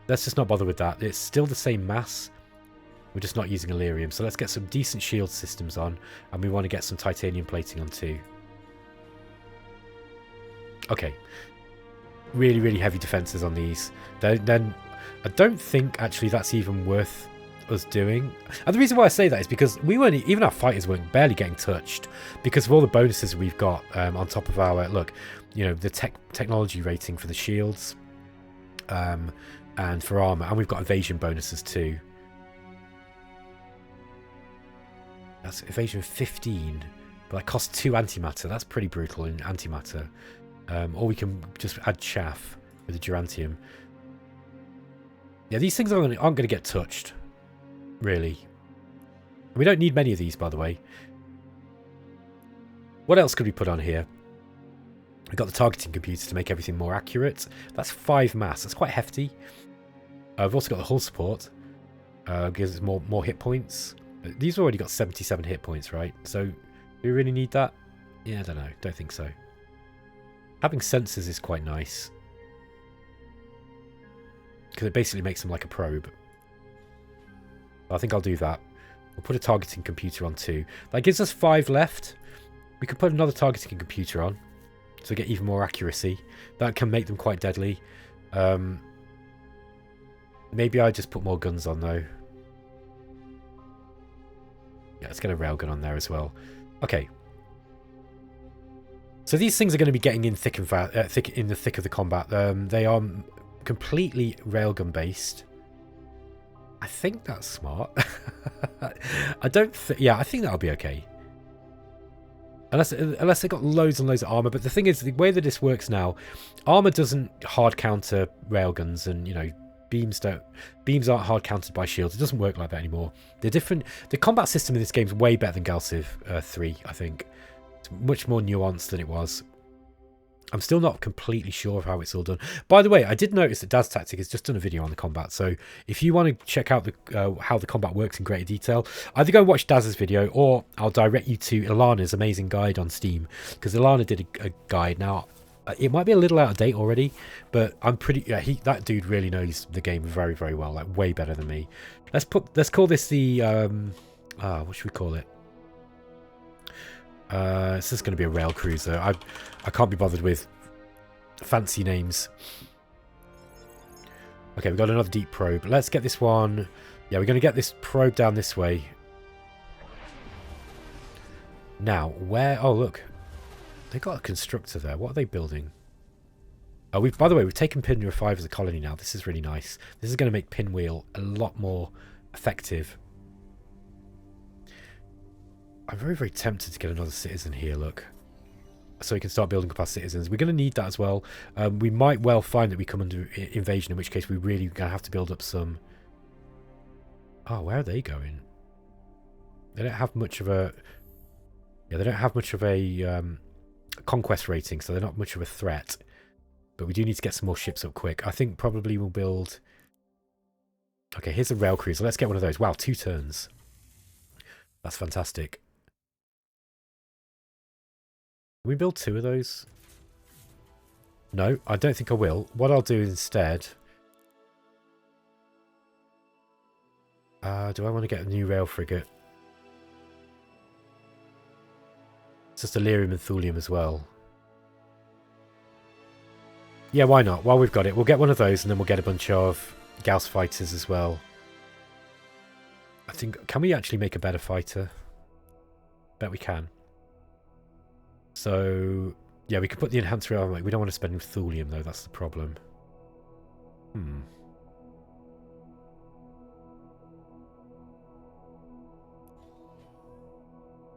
Let's just not bother with that. It's still the same mass. We're just not using Illyrium. So let's get some decent shield systems on. And we want to get some titanium plating on too. Okay. Really, really heavy defenses on these. Then I don't think actually that's even worth us doing. And the reason why I say that is because we weren't, even our fighters weren't barely getting touched because of all the bonuses we've got on top of our, look, you know, the technology rating for the shields and for armor. And we've got evasion bonuses too. That's evasion 15. But that costs 2 antimatter. That's pretty brutal in antimatter. Or we can just add chaff with the Durantium. Yeah, these things aren't going to get touched. Really. We don't need many of these, by the way. What else could we put on here? We've got the targeting computer to make everything more accurate. That's 5 mass. That's quite hefty. We've also got the hull support. Gives us more hit points. These have already got 77 hit points, right? So, do we really need that? Yeah, I don't know. Don't think so. Having sensors is quite nice. Because it basically makes them like a probe. I think I'll do that. We'll put a targeting computer on too. That gives us 5 left. We could put another targeting computer on. To get even more accuracy. That can make them quite deadly. Maybe I just put more guns on though. Yeah, let's get a railgun on there as well. Okay. So these things are going to be getting in in the thick of the combat. They are completely railgun based. I think that's smart. I don't think... Yeah, I think that'll be okay. Unless they've got loads and loads of armor. But the thing is, the way that this works now, armor doesn't hard counter railguns, and you know, beams aren't hard countered by shields. It doesn't work like that anymore. They're different. The combat system in this game is way better than GalCiv 3, I think. It's much more nuanced than it was. I'm still not completely sure of how it's all done. By the way, I did notice that Daz Tactic has just done a video on the combat. So if you want to check out how the combat works in greater detail, either go and watch Daz's video, or I'll direct you to Ilana's amazing guide on Steam. Because Ilana did a guide. Now, it might be a little out of date already, but I'm pretty... Yeah, that dude really knows the game very, very well. Like, way better than me. Let's call this the... what should we call it? It's just going to be a rail cruiser. I can't be bothered with fancy names. Okay, we've got another deep probe. Let's get this one. Yeah, we're going to get this probe down this way. Now, where... Oh, look. They got a constructor there. What are they building? Oh, by the way, we've taken Pinwheel 5 as a colony now. This is really nice. This is going to make Pinwheel a lot more effective. I'm very, very tempted to get another citizen here, look. So we can start building up our citizens. We're going to need that as well. We might well find that we come under invasion, in which case we're really going to have to build up some... Oh, where are they going? They don't have much of a... Yeah, they don't have much of a conquest rating, so they're not much of a threat. But we do need to get some more ships up quick. I think probably we'll build... Okay, here's a rail cruiser. Let's get one of those. Wow, 2 turns. That's fantastic. Can we build 2 of those? No, I don't think I will. What I'll do instead... do I want to get a new rail frigate? Just Illyrium and Thulium as well. Yeah, why not? While we've got it, we'll get one of those and then we'll get a bunch of Gauss fighters as well. I think, can we actually make a better fighter? Bet we can. So, yeah, we could put the enhancer armor. We don't want to spend Thulium though, that's the problem.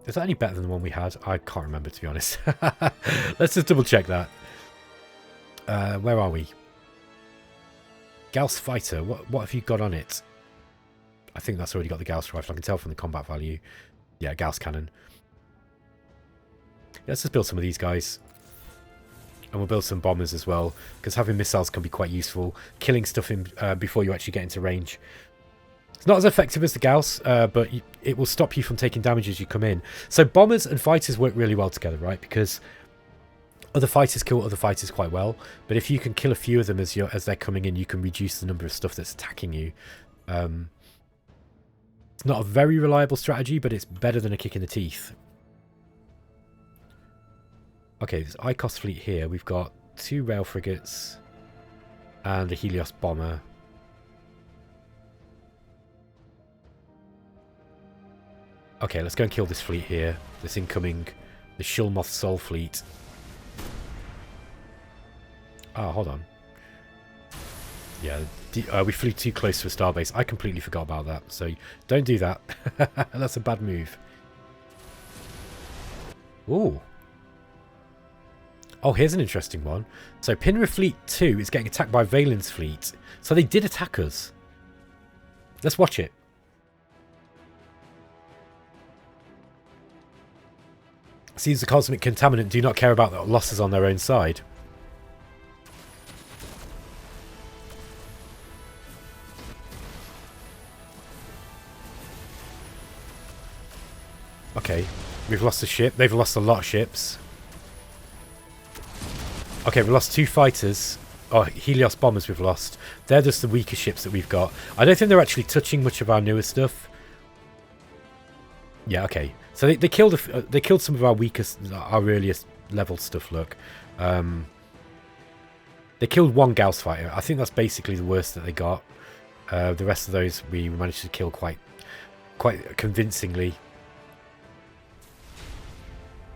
Is that any better than the one we had? I can't remember, to be honest. Let's just double check that. Where are we? Gauss fighter. What have you got on it? I think that's already got the Gauss rifle. I can tell from the combat value. Yeah, Gauss cannon. Let's just build some of these guys. And we'll build some bombers as well. Because having missiles can be quite useful. Killing stuff in before you actually get into range. It's not as effective as the Gauss, but it will stop you from taking damage as you come in. So bombers and fighters work really well together, right? Because other fighters kill other fighters quite well. But if you can kill a few of them as they're coming in, you can reduce the number of stuff that's attacking you. It's not a very reliable strategy, but it's better than a kick in the teeth. Okay, there's ICOS fleet here. We've got 2 rail frigates and a Helios bomber. Okay, let's go and kill this fleet here. This incoming, the Shilmoth Sol fleet. Oh, hold on. Yeah, we flew too close to a starbase. I completely forgot about that. So don't do that. That's a bad move. Ooh. Oh, here's an interesting one. So Pinra Fleet 2 is getting attacked by Valen's fleet. So they did attack us. Let's watch it. Seems the Cosmic Contaminant do not care about the losses on their own side. Okay, we've lost a ship. They've lost a lot of ships. Okay, we've lost 2 fighters. Oh, Helios bombers we've lost. They're just the weaker ships that we've got. I don't think they're actually touching much of our newer stuff. Yeah, okay. So they killed some of our weakest, our earliest level stuff. Look, they killed 1 Gauss fighter. I think that's basically the worst that they got. The rest of those we managed to kill quite convincingly.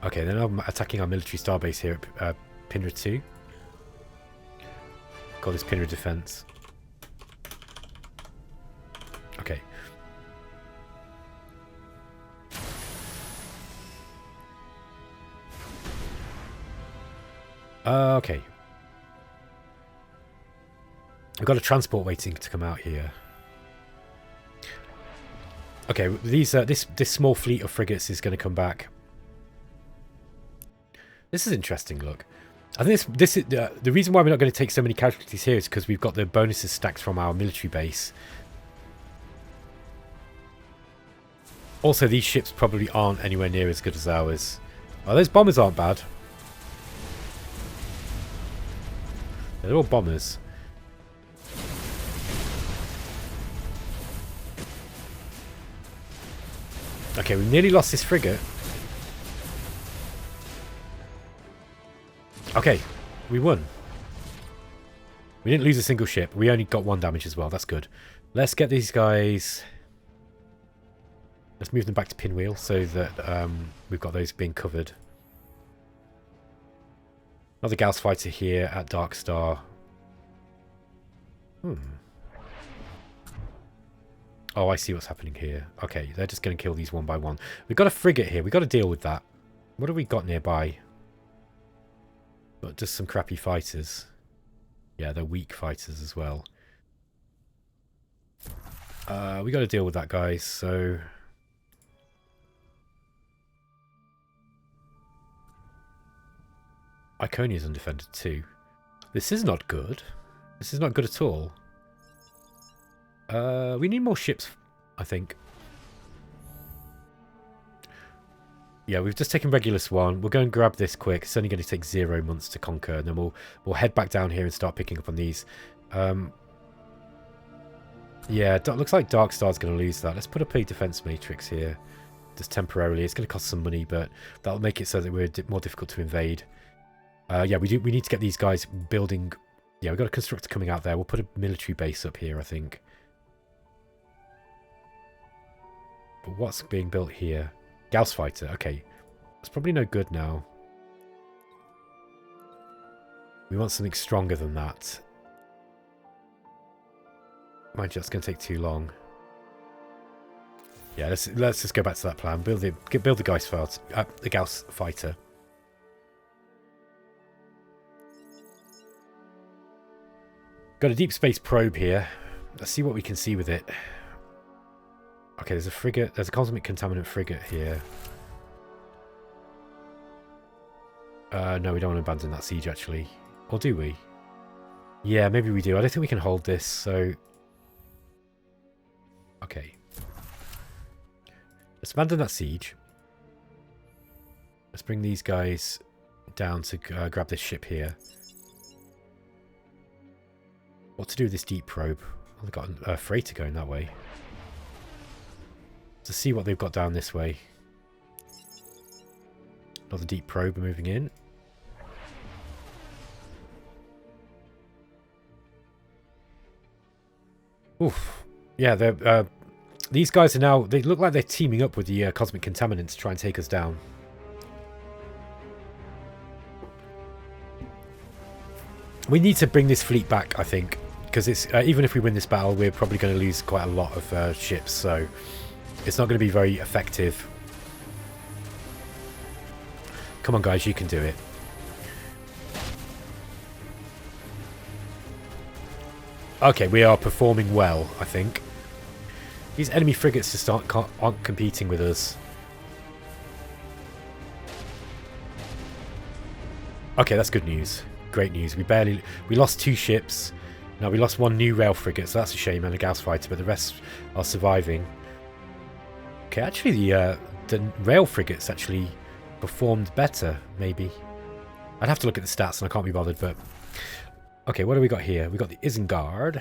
Okay, they're now attacking our military starbase here at Pinra 2. Call this Pinra defense. Okay. Okay. We've got a transport waiting to come out here. Okay, these this small fleet of frigates is going to come back. This is interesting. Look, I think this is the reason why we're not going to take so many casualties here is because we've got the bonuses stacked from our military base. Also, these ships probably aren't anywhere near as good as ours. Oh, those bombers aren't bad. They're all bombers. Okay, we nearly lost this frigate. Okay, we won. We didn't lose a single ship. We only got 1 damage as well. That's good. Let's get these guys... Let's move them back to Pinwheel so that we've got those being covered. Another Gauss fighter here at Dark Star. Oh, I see what's happening here. Okay, they're just going to kill these one by one. We've got a frigate here. We've got to deal with that. What have we got nearby? But just some crappy fighters. Yeah, they're weak fighters as well. We got to deal with that, guys. So... Iconia's undefended too. This is not good. This is not good at all. We need more ships, I think. Yeah, we've just taken Regulus 1. We'll go and grab this quick. It's only going to take 0 months to conquer, and then we'll head back down here and start picking up on these. Yeah, looks like Dark Star's going to lose that. Let's put up a defense matrix here. just temporarily. It's going to cost some money, but that'll make it so that we're more difficult to invade. Yeah, we need to get these guys building. Yeah, we've got a constructor coming out there. We'll put a military base up here, I think. But what's being built here? Gauss fighter. Okay. It's probably no good now. We want something stronger than that. Mind you, that's going to take too long. Yeah, let's just go back to that plan. Build the Gauss fighter. Got a deep space probe here. Let's see what we can see with it. Okay, there's a frigate. There's a cosmic contaminant frigate here. No, we don't want to abandon that siege, actually. Or do we? Yeah, maybe we do. I don't think we can hold this, so... Okay. Let's abandon that siege. Let's bring these guys down to grab this ship here. What to do with this deep probe? Well, they've got a freighter going that way. To see what they've got down this way. Another deep probe moving in. Oof. Yeah, these guys are now... They look like they're teaming up with the cosmic contaminants to try and take us down. We need to bring this fleet back, I think. Because it's even if we win this battle, we're probably going to lose quite a lot of ships. So it's not going to be very effective. Come on, guys. You can do it. Okay, we are performing well, I think. These enemy frigates just aren't competing with us. Okay, that's good news. Great news. We lost 2 ships. Now we lost 1 new rail frigate, so that's a shame, and a Gauss fighter, but the rest are surviving. Okay, actually the rail frigates actually performed better, maybe. I'd have to look at the stats, and I can't be bothered, but... Okay, what do we got here? We got the Isengard.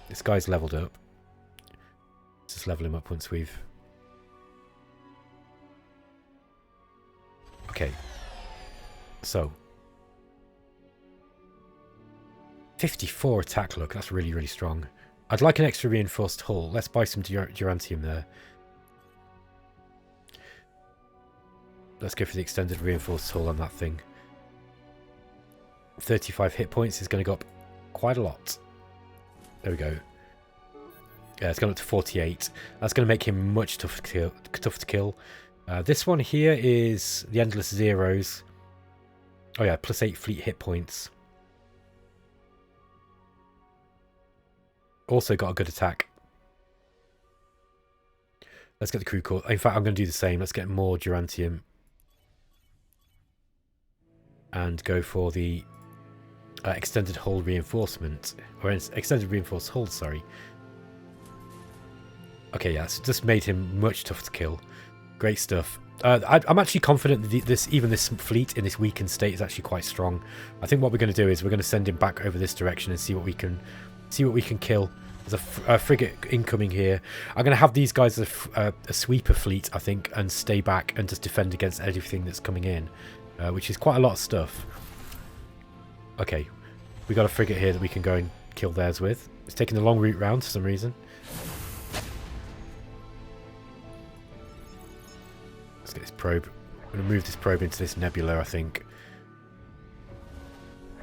This guy's leveled up. Let's just level him up once we've... Okay. So. 54 attack, look. That's really, really strong. I'd like an extra reinforced hull. Let's buy some Durantium there. Let's go for the extended reinforced hull on that thing. 35 hit points is going to go up quite a lot. There we go. Yeah, it's gone up to 48. That's going to make him much tough to kill. This one here is the Endless Zeros. Oh yeah, plus 8 fleet hit points. Also got a good attack. Let's get the crew core. In fact, I'm going to do the same. Let's get more Durantium. And go for the extended hull reinforcement. Or extended reinforced hull, sorry. Okay, yeah, it's just made him much tougher to kill. Great stuff. I'm actually confident that even this fleet in this weakened state is actually quite strong. I think what we're going to do is we're going to send him back over this direction and see what we can kill. There's a frigate incoming here. I'm going to have these guys as a sweeper fleet, I think, and stay back and just defend against everything that's coming in, which is quite a lot of stuff. Okay, we got a frigate here that we can go and kill theirs with. It's taking the long route round for some reason. Let's get this probe. I'm going to move this probe into this nebula, I think.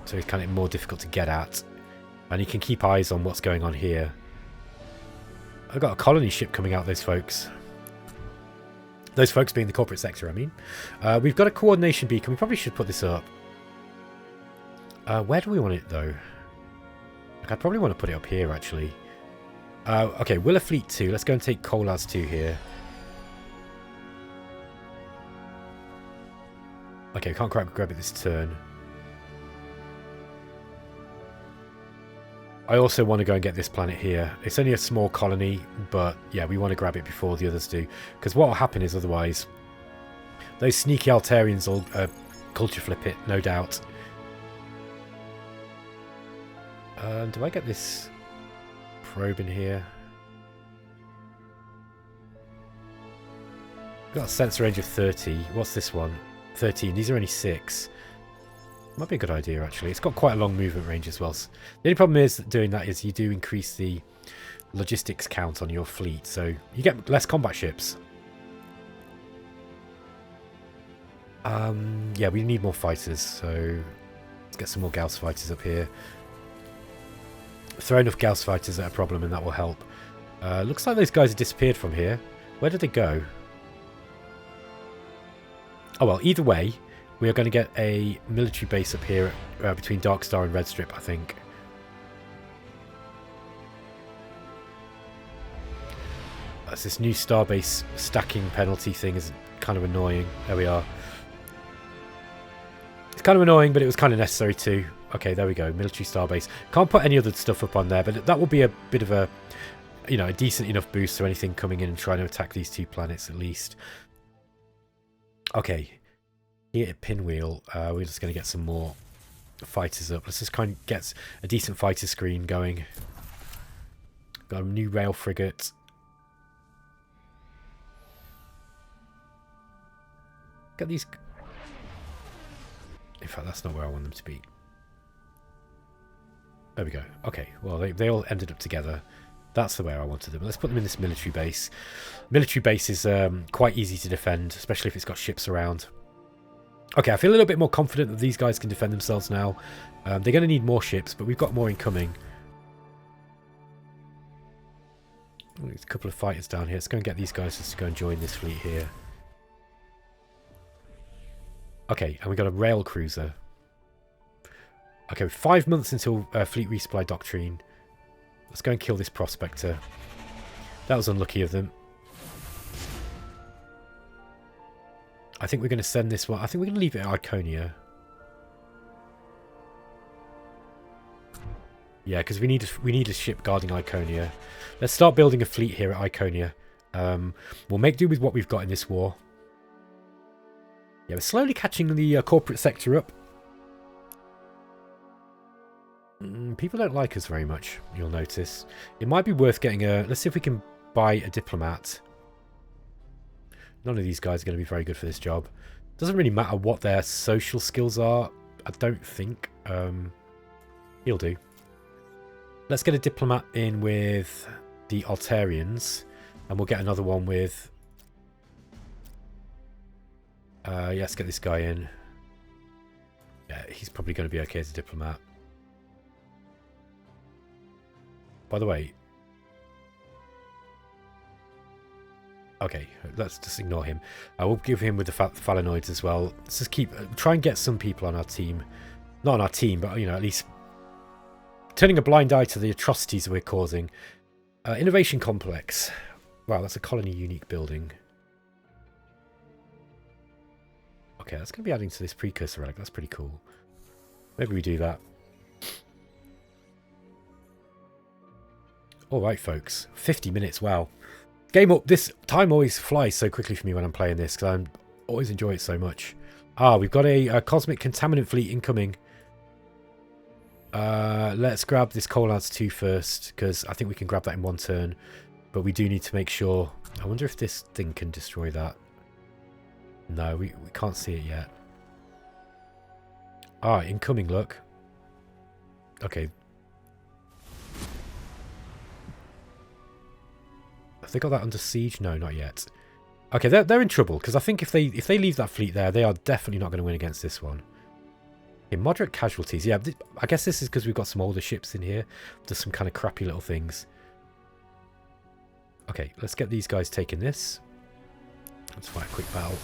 So it's kind of more difficult to get at. And he can keep eyes on what's going on here. I've got a colony ship coming out, those folks. Those folks being the corporate sector, I mean. We've got a coordination beacon. We probably should put this up. Where do we want it, though? Like, I'd probably want to put it up here, actually. Okay, Willa Fleet 2. Let's go and take Kolaz 2 here. Okay, can't quite grab it this turn. I also want to go and get this planet here. It's only a small colony, but yeah, we want to grab it before the others do. Because what will happen is otherwise, those sneaky Altarians will culture flip it, no doubt. Do I get this probe in here? Got a sensor range of 30. What's this one? 13. These are only 6. Might be a good idea, actually. It's got quite a long movement range as well. The only problem is that doing that is you do increase the logistics count on your fleet, so you get less combat ships. Yeah, we need more fighters, so let's get some more Gauss fighters up here. Throw enough Gauss fighters at a problem and that will help. Looks like those guys have disappeared from here. Where did they go? Oh well, either way, we are going to get a military base up here between Dark Star and Red Strip, I think. That's this new starbase stacking penalty thing is kind of annoying. There we are. It's kind of annoying, but it was kind of necessary too. Okay, there we go. Military starbase. Can't put any other stuff up on there, but that will be a bit of a, you know, a decent enough boost to anything coming in and trying to attack these 2 planets at least. Okay. Here at Pinwheel, we're just going to get some more fighters up. Let's just kind of get a decent fighter screen going. Got a new rail frigate. Get these... In fact, that's not where I want them to be. There we go. Okay, well, they all ended up together. That's the way I wanted them. Let's put them in this military base. Military base is quite easy to defend, especially if it's got ships around. Okay, I feel a little bit more confident that these guys can defend themselves now. They're going to need more ships, but we've got more incoming. There's a couple of fighters down here. Let's go and get these guys just to go and join this fleet here. Okay, and we got a rail cruiser. Okay, 5 months until fleet resupply doctrine. Let's go and kill this prospector. That was unlucky of them. I think we're going to send this one. I think we're going to leave it at Iconia. Yeah, because we need a ship guarding Iconia. Let's start building a fleet here at Iconia. We'll make do with what we've got in this war. Yeah, we're slowly catching the corporate sector up. People don't like us very much, you'll notice. It might be worth getting a... Let's see if we can buy a diplomat. None of these guys are going to be very good for this job. Doesn't really matter what their social skills are, I don't think. He'll do. Let's get a diplomat in with the Altarians. And we'll get another one with... yeah, let's get this guy in. Yeah, he's probably going to be okay as a diplomat. By the way... Okay, let's just ignore him. I will give him with the Phalanoids as well. Let's just try and get some people on our team. Not on our team, but, you know, at least turning a blind eye to the atrocities we're causing. Innovation Complex. Wow, that's a colony unique building. Okay, that's going to be adding to this precursor relic. That's pretty cool. Maybe we do that. Alright, folks. 50 minutes, wow. Game up. This time always flies so quickly for me when I'm playing this, because I always enjoy it so much. Ah, we've got a cosmic contaminant fleet incoming. Let's grab this Coal Lance 2 first, because I think we can grab that in one turn. But we do need to make sure... I wonder if this thing can destroy that. No, we can't see it yet. Ah, incoming, look. Okay. Have they got that under siege? No, not yet. Okay, they're in trouble, because I think if they leave that fleet there, they are definitely not going to win against this one. Okay, moderate casualties. Yeah, I guess this is because we've got some older ships in here. Just some kind of crappy little things. Okay, let's get these guys taking this. Let's fight a quick battle.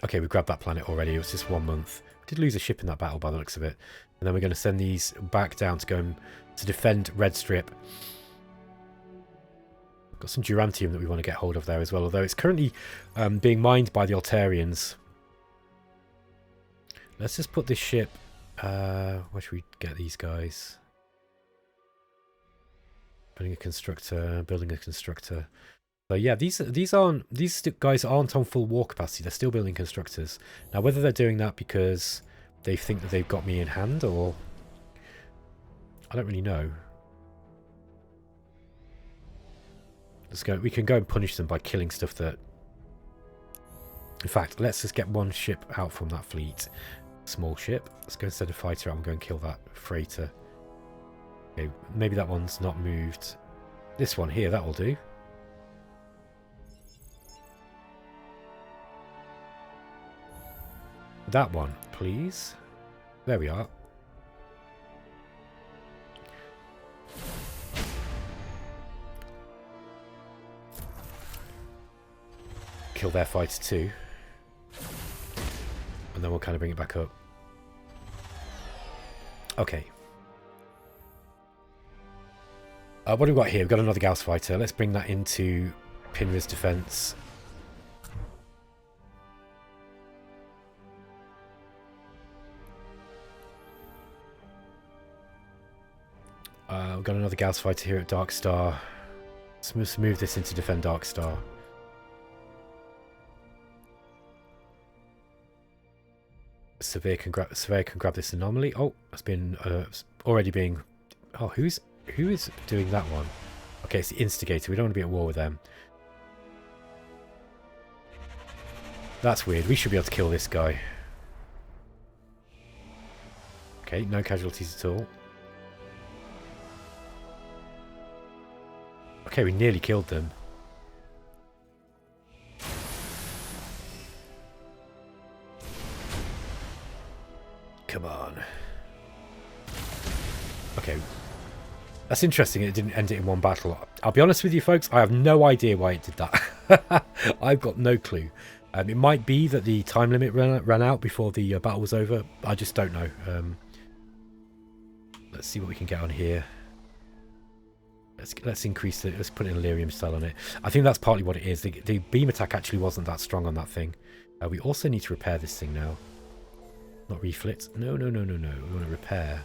Okay, we grabbed that planet already. It was just 1 month. We did lose a ship in that battle by the looks of it. And then we're going to send these back down to go and, to defend Red Strip. Got some Durantium that we want to get hold of there as well, although it's currently being mined by the Altarians. Let's just put this ship... where should we get these guys? Building a constructor. So yeah, these guys aren't on full war capacity. They're still building constructors. Now, whether they're doing that because they think that they've got me in hand, or I don't really know. Let's go. We can go and punish them by killing stuff that... In fact, let's just get one ship out from that fleet. Small ship. Let's go and send a fighter out and go and kill that freighter. Okay, maybe that one's not moved. This one here, that will do. That one, please. There we are. Kill their fighter too. And then we'll kind of bring it back up. Okay. What have we got here? We've got another Gauss fighter. Let's bring that into Pinra's defense. We've got another Gauss fighter here at Dark Star. Let's move this into defend Dark Star. Surveyor can grab this anomaly. Oh, it's been already being... Oh, who is doing that one? Okay, it's the Instigator. We don't want to be at war with them. That's weird. We should be able to kill this guy. Okay, no casualties at all. Okay, we nearly killed them. Come on. Okay. That's interesting. It didn't end it in one battle. I'll be honest with you, folks. I have no idea why it did that. I've got no clue. It might be that the time limit ran out before the battle was over. I just don't know. Let's see what we can get on here. Let's increase the... Let's put an Illyrium cell on it. I think that's partly what it is. The beam attack actually wasn't that strong on that thing. We also need to repair this thing now. Not reflit. No. We want to repair.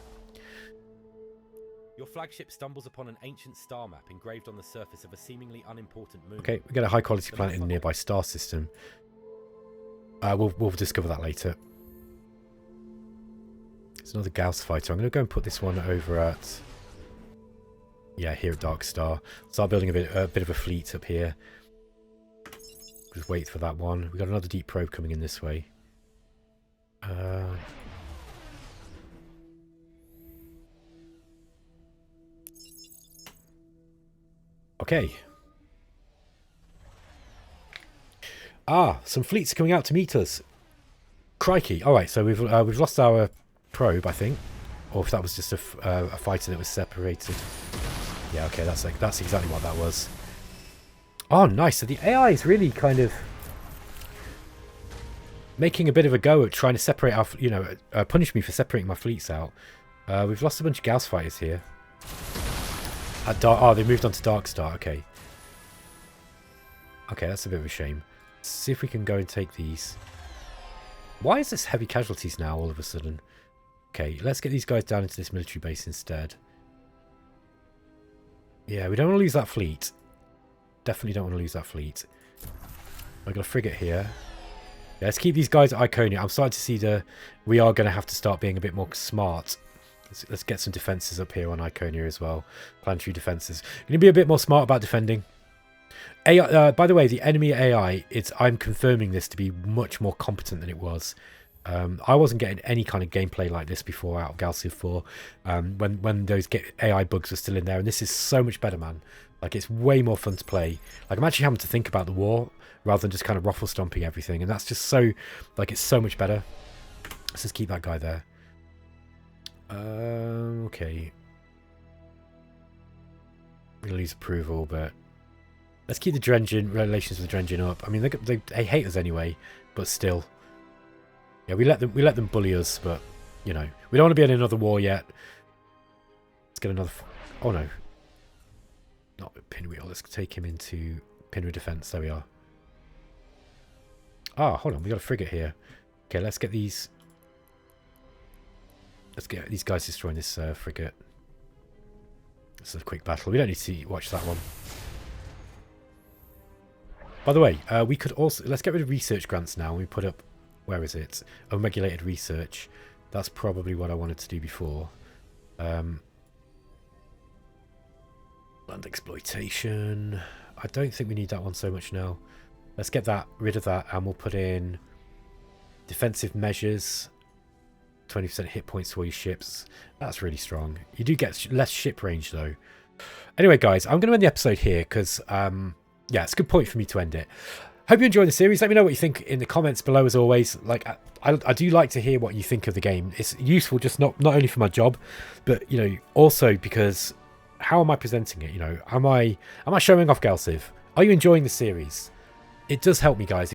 Your flagship stumbles upon an ancient star map engraved on the surface of a seemingly unimportant moon.
Okay, we get a high quality planet in a nearby star system. We'll discover that later. It's another Gauss fighter. I'm going to go and put this one over at... Yeah, here at Dark Star. Start building a bit of a fleet up here. Just wait for that one. We've got another deep probe coming in this way. Okay. Some fleets are coming out to meet us. Crikey! All right, so we've lost our probe, I think, or if that was just a fighter that was separated. Yeah, okay, that's exactly what that was. Oh, nice! So the AI is really kind of making a bit of a go at trying to separate our, punish me for separating my fleets out. We've lost a bunch of Gauss fighters here. They moved on to Dark Star. Okay. Okay, that's a bit of a shame. Let's see if we can go and take these. Why is this heavy casualties now all of a sudden? Okay, let's get these guys down into this military base instead. Yeah, we don't want to lose that fleet. Definitely don't want to lose that fleet. I've got a frigate here. Yeah, let's keep these guys at Iconia. I'm starting to see we are going to have to start being a bit more smart. Let's get some defences up here on Iconia as well. Planetary defences. Going to be a bit more smart about defending. AI, by the way, the enemy AI, I'm confirming this to be much more competent than it was. I wasn't getting any kind of gameplay like this before out of GalCiv 4. When those AI bugs were still in there. And this is so much better, man. Like, it's way more fun to play. Like, I'm actually having to think about the war rather than just kind of ruffle stomping everything. And that's just so... Like, it's so much better. Let's just keep that guy there. Okay. I'm going to lose approval, but... Let's keep the Drengen, relations with the Drengen up. I mean, they hate us anyway, but still. Yeah, we let them bully us, but, we don't want to be in another war yet. Let's get another... Oh, no. Not Pinwheel. Let's take him into Pinwheel defense. There we are. Hold on. We got a frigate here. Okay, let's get these... Let's get these guys destroying this frigate. This is a quick battle. We don't need to watch that one. By the way, we could also... Let's get rid of research grants now. We put up... Where is it? Unregulated research. That's probably what I wanted to do before. Land exploitation. I don't think we need that one so much now. Let's get rid of that, and we'll put in defensive measures. 20% hit points to all your ships. That's really strong. You do get less ship range though. Anyway, guys, I'm going to end the episode here because, yeah, it's a good point for me to end it. Hope you enjoyed the series. Let me know what you think in the comments below, as always. Like, I do like to hear what you think of the game. It's useful, just not only for my job, but, you know, also because how am I presenting it? You know, am I showing off GalCiv? Are you enjoying the series? It does help me, guys.